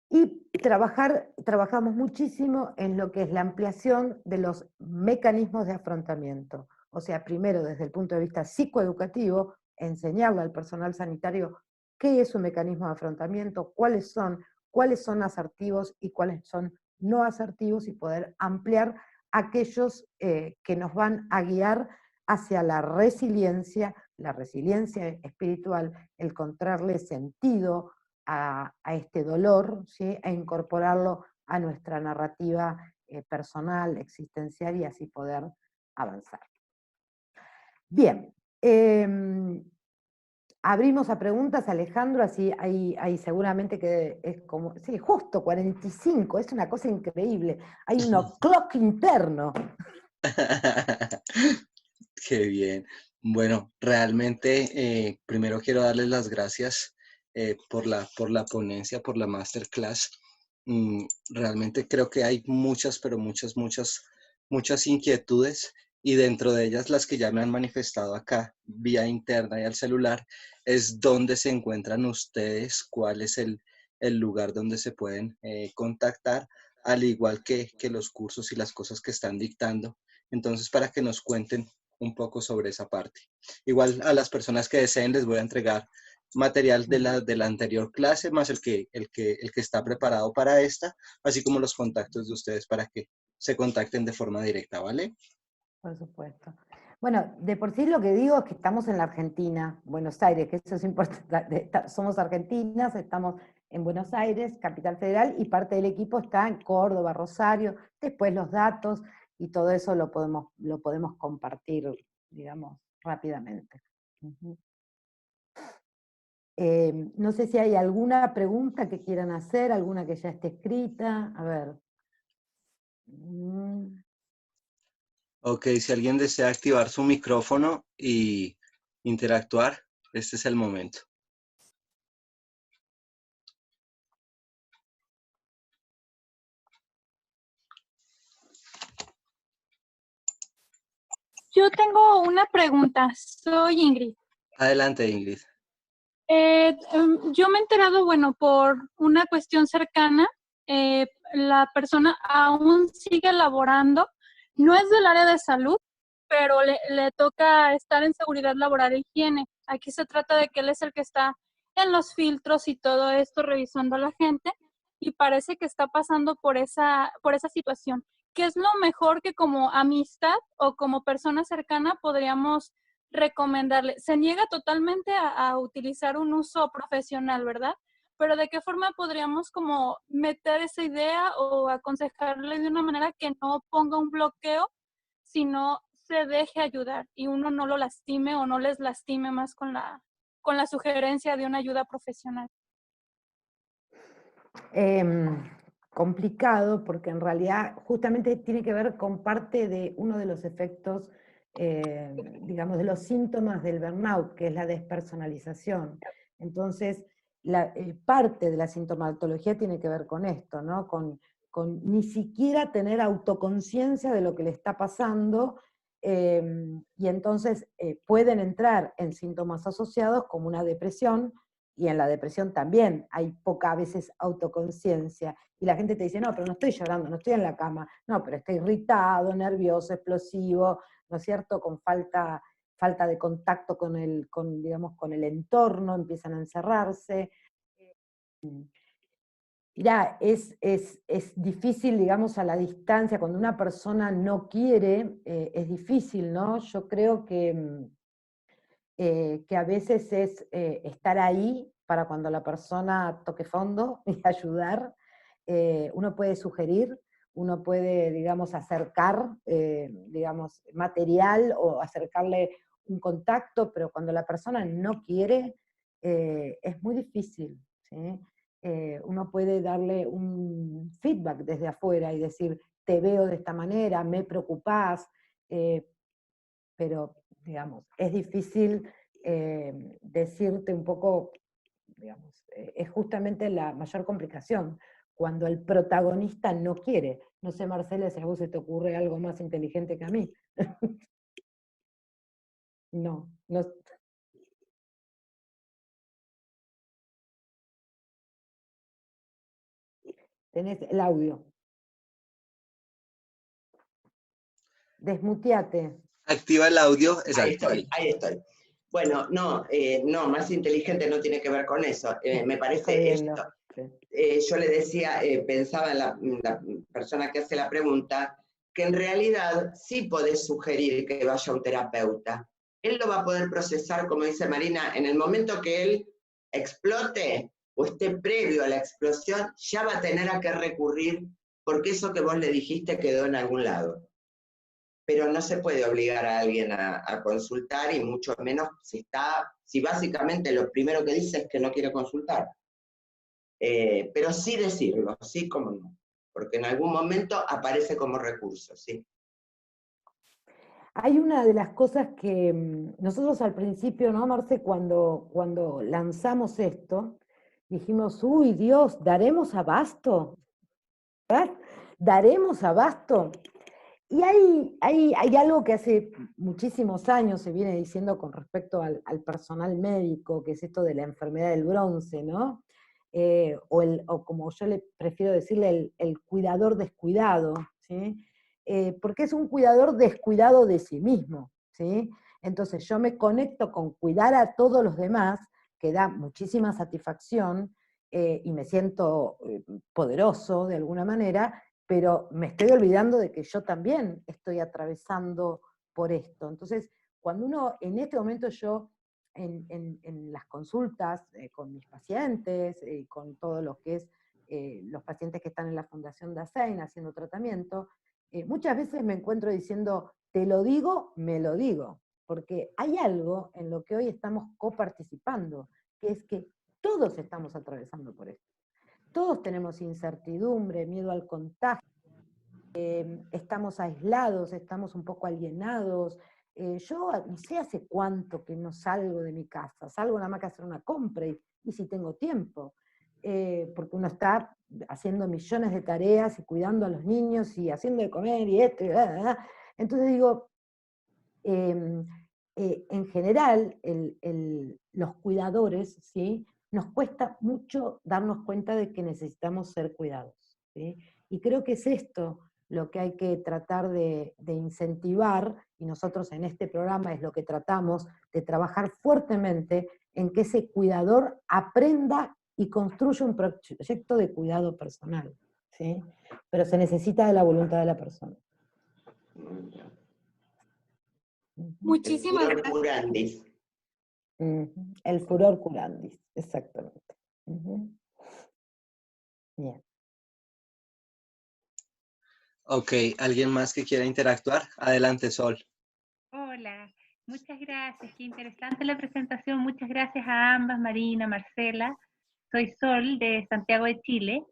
Y trabajamos muchísimo en lo que es la ampliación de los mecanismos de afrontamiento. O sea, primero desde el punto de vista psicoeducativo, enseñarle al personal sanitario qué es un mecanismo de afrontamiento, cuáles son asertivos y cuáles son no asertivos, y poder ampliar aquellos que nos van a guiar hacia la resiliencia espiritual, el encontrarle sentido a este dolor, ¿sí? E incorporarlo a nuestra narrativa personal, existencial, y así poder avanzar. Bien, abrimos a preguntas, Alejandro, así hay seguramente que es como, sí, justo 45, es una cosa increíble, hay un clock interno. Qué bien. Bueno, realmente primero quiero darles las gracias por la ponencia, por la masterclass. Realmente creo que hay muchas, pero muchas inquietudes, y dentro de ellas las que ya me han manifestado acá vía interna y al celular es dónde se encuentran ustedes, cuál es el lugar donde se pueden contactar, al igual que los cursos y las cosas que están dictando. Entonces, para que nos cuenten un poco sobre esa parte. Igual a las personas que deseen les voy a entregar material de la anterior clase, más el que está preparado para esta, así como los contactos de ustedes para que se contacten de forma directa, ¿vale? Por supuesto. Bueno, de por sí lo que digo es que estamos en la Argentina, Buenos Aires, que eso es importante. Somos argentinas, estamos en Buenos Aires, Capital Federal, y parte del equipo está en Córdoba, Rosario. Después los datos y todo eso lo podemos compartir, digamos, rápidamente. No sé si hay alguna pregunta que quieran hacer, alguna que ya esté escrita. A ver. Ok, si alguien desea activar su micrófono y interactuar, este es el momento. Yo tengo una pregunta, soy Ingrid. Adelante, Ingrid. Yo me he enterado, bueno, por una cuestión cercana, la persona aún sigue laborando, no es del área de salud, pero le toca estar en seguridad laboral e higiene. Aquí se trata de que él es el que está en los filtros y todo esto, revisando a la gente, y parece que está pasando por esa situación. ¿Qué es lo mejor que como amistad o como persona cercana podríamos recomendarle? Se niega totalmente a utilizar un uso profesional, ¿verdad? Pero ¿de qué forma podríamos como meter esa idea o aconsejarle de una manera que no ponga un bloqueo, sino se deje ayudar y uno no lo lastime o no les lastime más con la sugerencia de una ayuda profesional? Complicado, porque en realidad justamente tiene que ver con parte de uno de los efectos, digamos, de los síntomas del burnout, que es la despersonalización. Entonces, parte de la sintomatología tiene que ver con esto, ¿no? Con ni siquiera tener autoconciencia de lo que le está pasando, y entonces pueden entrar en síntomas asociados como una depresión, y en la depresión también hay poca a veces autoconciencia, y la gente te dice, no, pero no estoy llorando, no estoy en la cama, no, pero estoy irritado, nervioso, explosivo, ¿no es cierto?, con falta de contacto con el entorno, empiezan a encerrarse. Mirá, es difícil, digamos, a la distancia, cuando una persona no quiere, es difícil, ¿no? Yo creo que a veces es estar ahí para cuando la persona toque fondo y ayudar. Uno puede sugerir, uno puede, digamos, acercar, digamos, material o acercarle un contacto, pero cuando la persona no quiere, es muy difícil, ¿sí? Uno puede darle un feedback desde afuera y decir, te veo de esta manera, me preocupás, pero, digamos, es difícil decirte un poco, digamos, es justamente la mayor complicación, cuando el protagonista no quiere. No sé, Marcela, si a vos se te ocurre algo más inteligente que a mí. No. Tenés el audio. Desmuteate. Activa el audio. Exacto. Ahí estoy. Bueno, no, más inteligente no tiene que ver con eso. Me parece esto. Yo le decía, pensaba en la persona que hace la pregunta, que en realidad sí podés sugerir que vaya a un terapeuta. Él lo va a poder procesar, como dice Marina, en el momento que él explote o esté previo a la explosión, ya va a tener a qué recurrir, porque eso que vos le dijiste quedó en algún lado. Pero no se puede obligar a alguien a consultar, y mucho menos si básicamente lo primero que dice es que no quiere consultar. Pero sí decirlo, sí como no, porque en algún momento aparece como recurso, sí. Hay una de las cosas que nosotros al principio, ¿no, Marce? Cuando lanzamos esto, dijimos, uy, Dios, ¿daremos abasto? ¿Verdad? ¿Daremos abasto? Y hay algo que hace muchísimos años se viene diciendo con respecto al personal médico, que es esto de la enfermedad del bronce, ¿no? O como yo le prefiero decirle, el cuidador descuidado, ¿sí? Porque es un cuidador descuidado de sí mismo, ¿sí? Entonces yo me conecto con cuidar a todos los demás, que da muchísima satisfacción, y me siento poderoso de alguna manera, pero me estoy olvidando de que yo también estoy atravesando por esto. Entonces, cuando uno, en este momento yo, en las consultas con mis pacientes, con todo lo que es los pacientes que están en la Fundación Dasein haciendo tratamiento, muchas veces me encuentro diciendo, te lo digo, me lo digo, porque hay algo en lo que hoy estamos coparticipando, que es que todos estamos atravesando por esto. Todos tenemos incertidumbre, miedo al contagio, estamos aislados, estamos un poco alienados. Yo no sé hace cuánto que no salgo de mi casa, salgo nada más que a hacer una compra y si tengo tiempo, porque uno está haciendo millones de tareas y cuidando a los niños y haciendo de comer y esto y Entonces digo, en general, los cuidadores, ¿sí? Nos cuesta mucho darnos cuenta de que necesitamos ser cuidados, ¿sí? Y creo que es esto lo que hay que tratar de incentivar, y nosotros en este programa es lo que tratamos de trabajar fuertemente en que ese cuidador aprenda y construya un proyecto de cuidado personal, ¿sí? Pero se necesita de la voluntad de la persona. Muchísimas gracias. Curandis. El furor curandis, exactamente. Bien. Ok, ¿alguien más que quiera interactuar? Adelante, Sol. Hola, muchas gracias, qué interesante la presentación, muchas gracias a ambas, Marina, Marcela. Soy Sol de Santiago de Chile.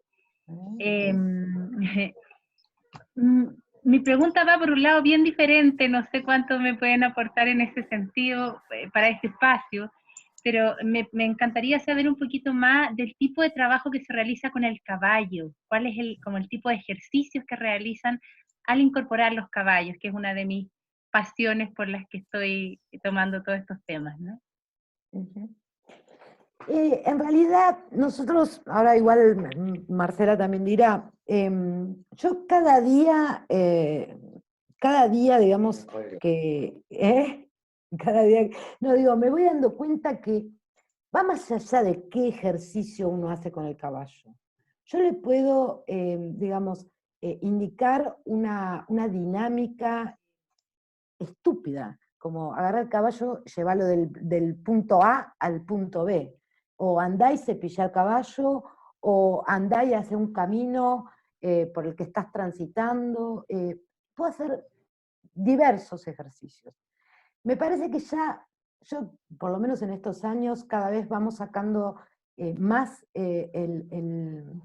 Mi pregunta va por un lado bien diferente, no sé cuánto me pueden aportar en ese sentido para este espacio, pero me encantaría saber un poquito más del tipo de trabajo que se realiza con el caballo, cuál es como el tipo de ejercicios que realizan al incorporar los caballos, que es una de mis pasiones por las que estoy tomando todos estos temas, ¿no? En realidad, nosotros, ahora igual Marcela también dirá, yo cada día, digamos, que, cada día, no digo, me voy dando cuenta que va más allá de qué ejercicio uno hace con el caballo. Yo le puedo, digamos, indicar una dinámica estúpida, como agarrar el caballo, llevarlo del punto A al punto B, o andá y cepillá el caballo, o andá y hace un camino por el que estás transitando. Puedo hacer diversos ejercicios. Me parece que ya, yo por lo menos en estos años, cada vez vamos sacando más el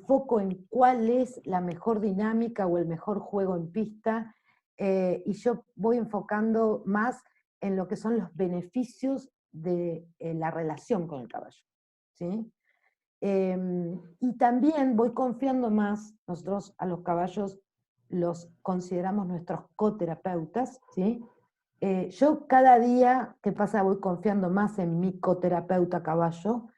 foco en cuál es la mejor dinámica o el mejor juego en pista, y yo voy enfocando más en lo que son los beneficios de la relación con el caballo, ¿sí? Y también voy confiando más, nosotros a los caballos los consideramos nuestros coterapeutas, ¿sí? Yo cada día que pasa voy confiando más en mi coterapeuta caballo,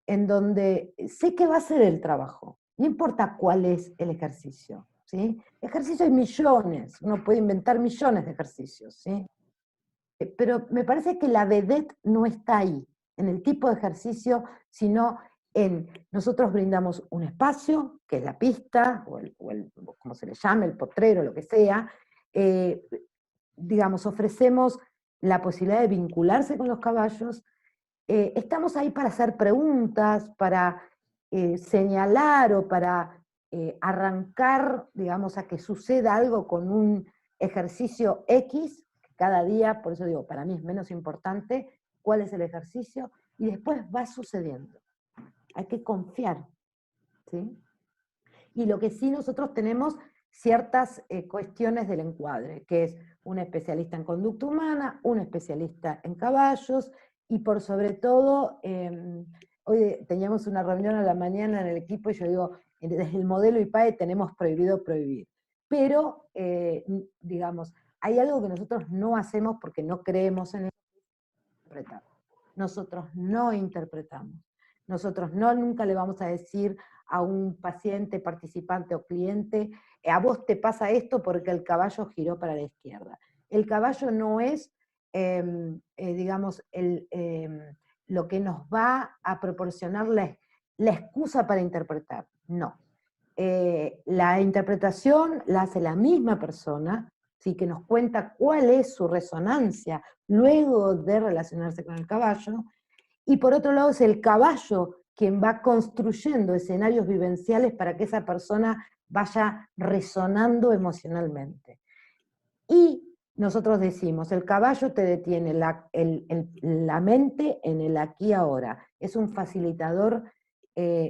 en donde sé que va a ser el trabajo, no importa cuál es el ejercicio, ¿sí? Ejercicios hay millones, uno puede inventar millones de ejercicios, ¿sí? Pero me parece que la vedette no está ahí, en el tipo de ejercicio, sino Nosotros brindamos un espacio, que es la pista, como se le llame, el potrero, lo que sea, digamos, ofrecemos la posibilidad de vincularse con los caballos, estamos ahí para hacer preguntas, para señalar o para arrancar, digamos, a que suceda algo con un ejercicio X, cada día, por eso digo, para mí es menos importante cuál es el ejercicio, y después va sucediendo. Hay que confiar, ¿sí? Y lo que sí nosotros tenemos ciertas cuestiones del encuadre, que es un especialista en conducta humana, un especialista en caballos, y por sobre todo, hoy teníamos una reunión a la mañana en el equipo, y yo digo, desde el modelo IPAE tenemos prohibido prohibir. Pero, digamos, hay algo que nosotros no hacemos porque no creemos en eso, interpretar. Nosotros no interpretamos. Nosotros nunca le vamos a decir a un paciente, participante o cliente, a vos te pasa esto porque el caballo giró para la izquierda. El caballo no es, digamos, lo que nos va a proporcionar la excusa para interpretar. No. La interpretación la hace la misma persona, ¿sí? Que nos cuenta cuál es su resonancia luego de relacionarse con el caballo, y por otro lado es el caballo quien va construyendo escenarios vivenciales para que esa persona vaya resonando emocionalmente. Y nosotros decimos, el caballo te detiene la mente en el aquí y ahora. Es un facilitador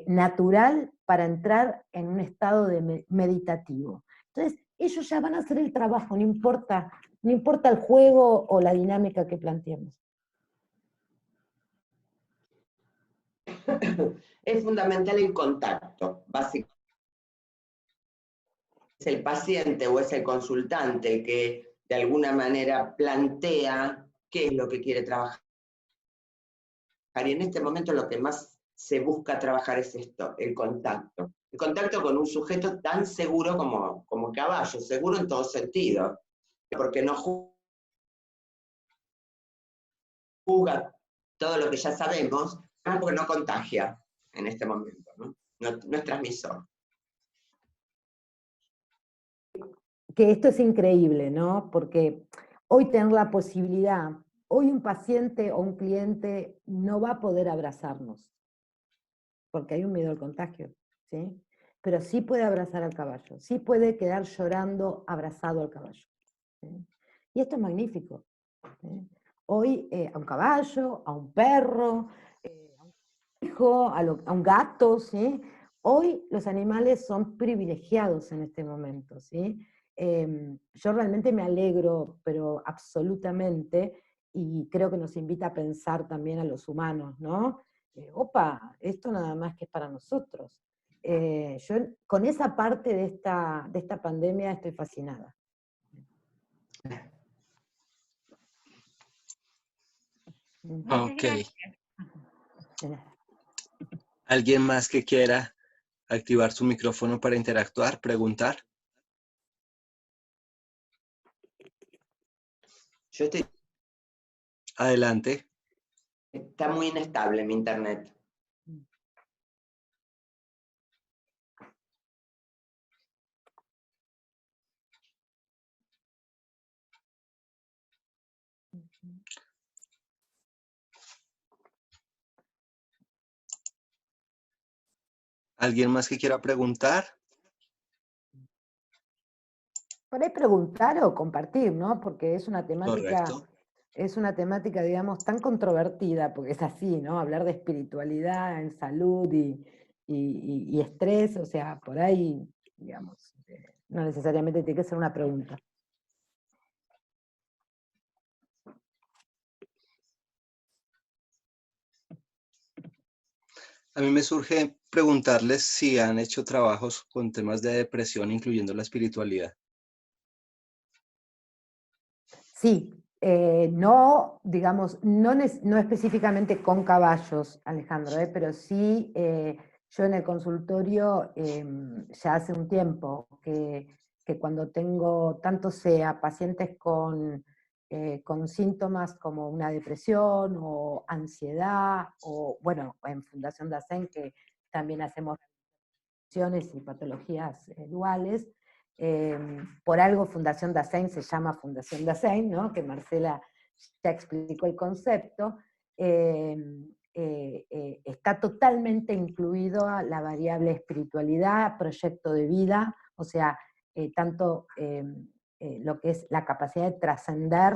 natural para entrar en un estado meditativo. Entonces, ellos ya van a hacer el trabajo, no importa el juego o la dinámica que planteemos. Es fundamental el contacto, básicamente. Es el paciente o es el consultante el que de alguna manera plantea qué es lo que quiere trabajar. Y en este momento lo que más se busca trabajar es esto, el contacto. El contacto con un sujeto tan seguro como el caballo, seguro en todo sentido, porque no juzga todo lo que ya sabemos, porque no contagia en este momento, ¿no? No es transmisor. Que esto es increíble, ¿no? Porque hoy tener la posibilidad, hoy un paciente o un cliente no va a poder abrazarnos, porque hay un miedo al contagio, ¿sí? Pero sí puede abrazar al caballo, sí puede quedar llorando abrazado al caballo, ¿sí? Y esto es magnífico, ¿sí? Hoy a un caballo, a un perro, a un hijo, a un gato, ¿sí? Hoy los animales son privilegiados en este momento, ¿sí? Yo realmente me alegro, pero absolutamente, y creo que nos invita a pensar también a los humanos, ¿no? Opa, esto nada más que es para nosotros. Yo con esa parte de esta pandemia estoy fascinada. Ok. ¿Alguien más que quiera activar su micrófono para interactuar, preguntar? Yo estoy... Adelante. Está muy inestable mi internet. ¿Alguien más que quiera preguntar? Por ahí preguntar o compartir, ¿no? Porque es una temática... Correcto. Es una temática, digamos, tan controvertida, porque es así, ¿no? Hablar de espiritualidad en salud y estrés, o sea, por ahí, digamos, no necesariamente tiene que ser una pregunta. A mí me surge preguntarles si han hecho trabajos con temas de depresión, incluyendo la espiritualidad. Sí, no, digamos, no específicamente con caballos, Alejandro, pero sí, yo en el consultorio ya hace un tiempo que cuando tengo, tanto sea pacientes con con síntomas como una depresión o ansiedad, o bueno, en Fundación Dasein, que también hacemos y patologías duales. Por algo Fundación Dasein se llama Fundación Dasein, ¿no? Que Marcela ya explicó el concepto. Está totalmente incluido la variable espiritualidad, proyecto de vida, o sea, tanto lo que es la capacidad de trascender,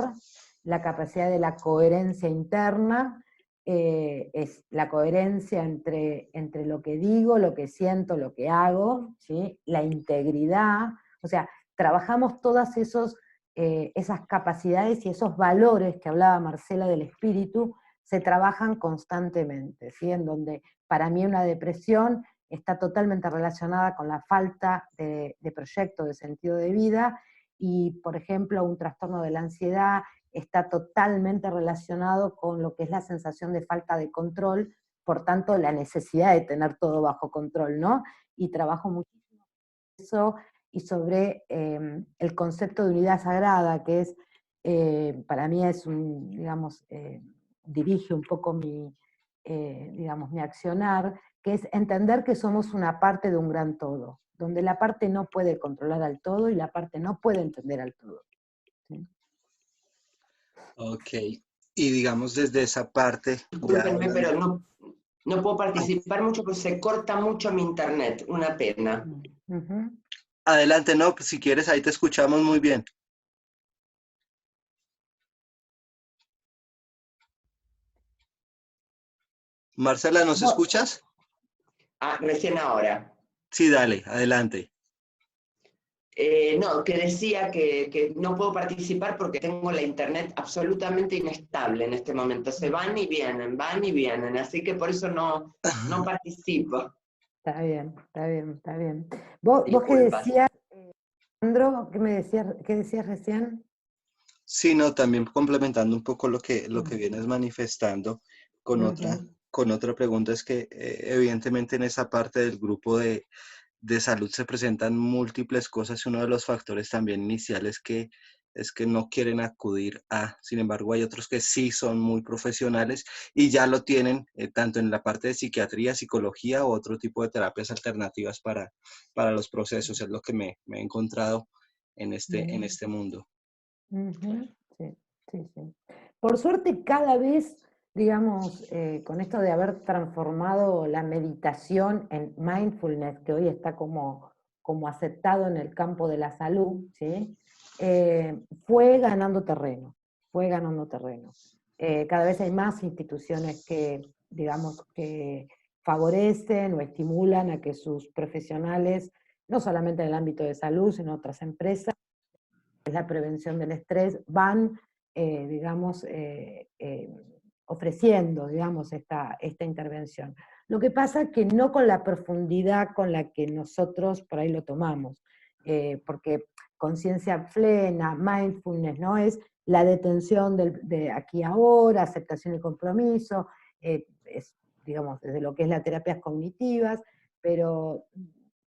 la capacidad de la coherencia interna, es la coherencia entre lo que digo, lo que siento, lo que hago, ¿sí? La integridad, o sea, trabajamos todas esas capacidades y esos valores que hablaba Marcela del espíritu, se trabajan constantemente, ¿sí? En donde para mí una depresión está totalmente relacionada con la falta de proyecto, de sentido de vida, y por ejemplo un trastorno de la ansiedad está totalmente relacionado con lo que es la sensación de falta de control, por tanto la necesidad de tener todo bajo control, ¿no? Y trabajo muchísimo eso y sobre el concepto de unidad sagrada, que es, para mí es digamos, dirige un poco digamos, mi accionar, que es entender que somos una parte de un gran todo, donde la parte no puede controlar al todo y la parte no puede entender al todo. ¿Sí? Ok, y digamos desde esa parte, ya Discúlpenme, pero no puedo participar mucho porque se corta mucho mi internet, una pena. adelante, no, pues si quieres ahí te escuchamos muy bien. Marcela, ¿nos escuchas? Ah, recién ahora. Sí, dale, adelante. No, que decía que no puedo participar porque tengo la internet absolutamente inestable en este momento. Se van y vienen, así que por eso no participo. Está bien, está bien, está bien. ¿Vos qué Disculpas. decías, Sandro? ¿Qué decías recién? Sí, no, también complementando un poco lo que vienes manifestando con otra pregunta, es que evidentemente en esa parte del grupo de salud se presentan múltiples cosas y uno de los factores también iniciales es que no quieren acudir a, sin embargo hay otros que sí son muy profesionales y ya lo tienen tanto en la parte de psiquiatría, psicología o otro tipo de terapias alternativas para los procesos, es lo que me he encontrado en este mundo. Sí, sí, sí. Por suerte cada vez, digamos, con esto de haber transformado la meditación en mindfulness, que hoy está como aceptado en el campo de la salud, ¿sí? Fue ganando terreno, fue ganando terreno. Cada vez hay más instituciones que, digamos, que favorecen o estimulan a que sus profesionales, no solamente en el ámbito de salud, sino otras empresas, la prevención del estrés, van, digamos, ofreciendo, digamos, esta intervención. Lo que pasa es que no con la profundidad con la que nosotros por ahí lo tomamos, porque conciencia plena, mindfulness, ¿no? Es la detención de aquí ahora, aceptación y compromiso, es, digamos, desde lo que es las terapias cognitivas, pero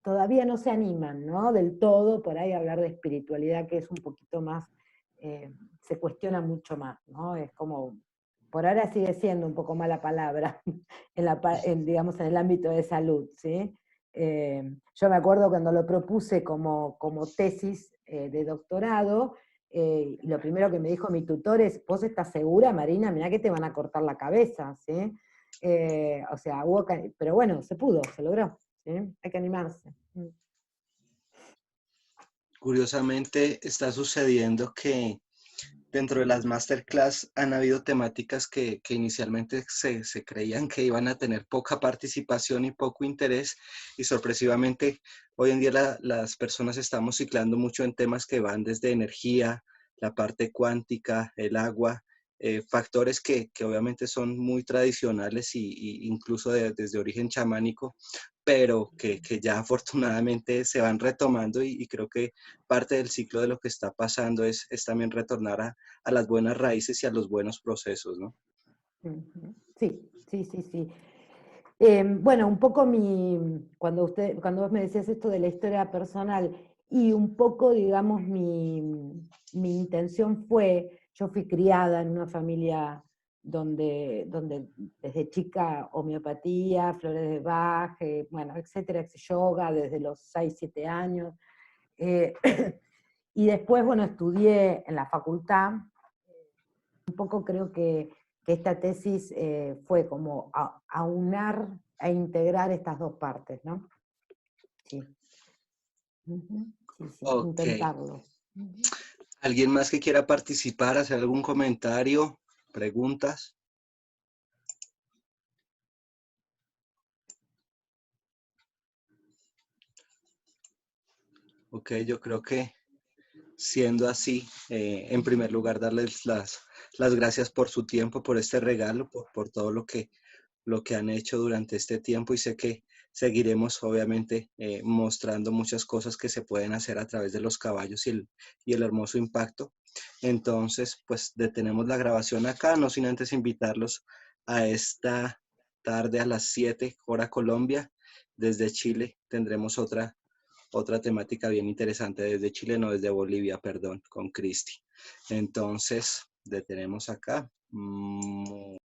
todavía no se animan, ¿no? Del todo por ahí a hablar de espiritualidad, que es un poquito más, se cuestiona mucho más, ¿no? Es como, por ahora sigue siendo un poco mala palabra, digamos, en el ámbito de salud, ¿sí? Yo me acuerdo cuando lo propuse como tesis de doctorado, y lo primero que me dijo mi tutor es, ¿vos estás segura, Marina? Mirá que te van a cortar la cabeza, ¿sí? O sea, pero bueno, se pudo, se logró. ¿Sí? Hay que animarse. Curiosamente está sucediendo que dentro de las masterclass han habido temáticas que inicialmente se creían que iban a tener poca participación y poco interés y sorpresivamente hoy en día las personas estamos ciclando mucho en temas que van desde energía, la parte cuántica, el agua, factores que obviamente son muy tradicionales y incluso desde origen chamánico, pero que ya afortunadamente se van retomando y creo que parte del ciclo de lo que está pasando es también retornar a las buenas raíces y a los buenos procesos, ¿no? Sí, sí, sí, sí. Bueno, un poco cuando vos me decías esto de la historia personal, y un poco, digamos, mi intención fue, yo fui criada en una familia donde desde chica homeopatía, flores de Bach, bueno, etcétera, yoga desde los 6, 7 años. Y después, bueno, estudié en la facultad. Un poco creo que esta tesis fue como aunar e integrar estas dos partes, ¿no? Sí. Sí, Ok. intentarlo. ¿Alguien más que quiera participar, hacer algún comentario, preguntas? Ok, yo creo que siendo así, en primer lugar, darles las gracias por su tiempo, por este regalo, por todo lo que han hecho durante este tiempo, y sé que seguiremos obviamente mostrando muchas cosas que se pueden hacer a través de los caballos y el hermoso impacto. Entonces, pues detenemos la grabación acá, no sin antes invitarlos a esta tarde a las 7, hora Colombia. Desde Chile tendremos otra temática bien interesante, desde Chile, no, desde Bolivia, perdón, con Cristi. Entonces, detenemos acá.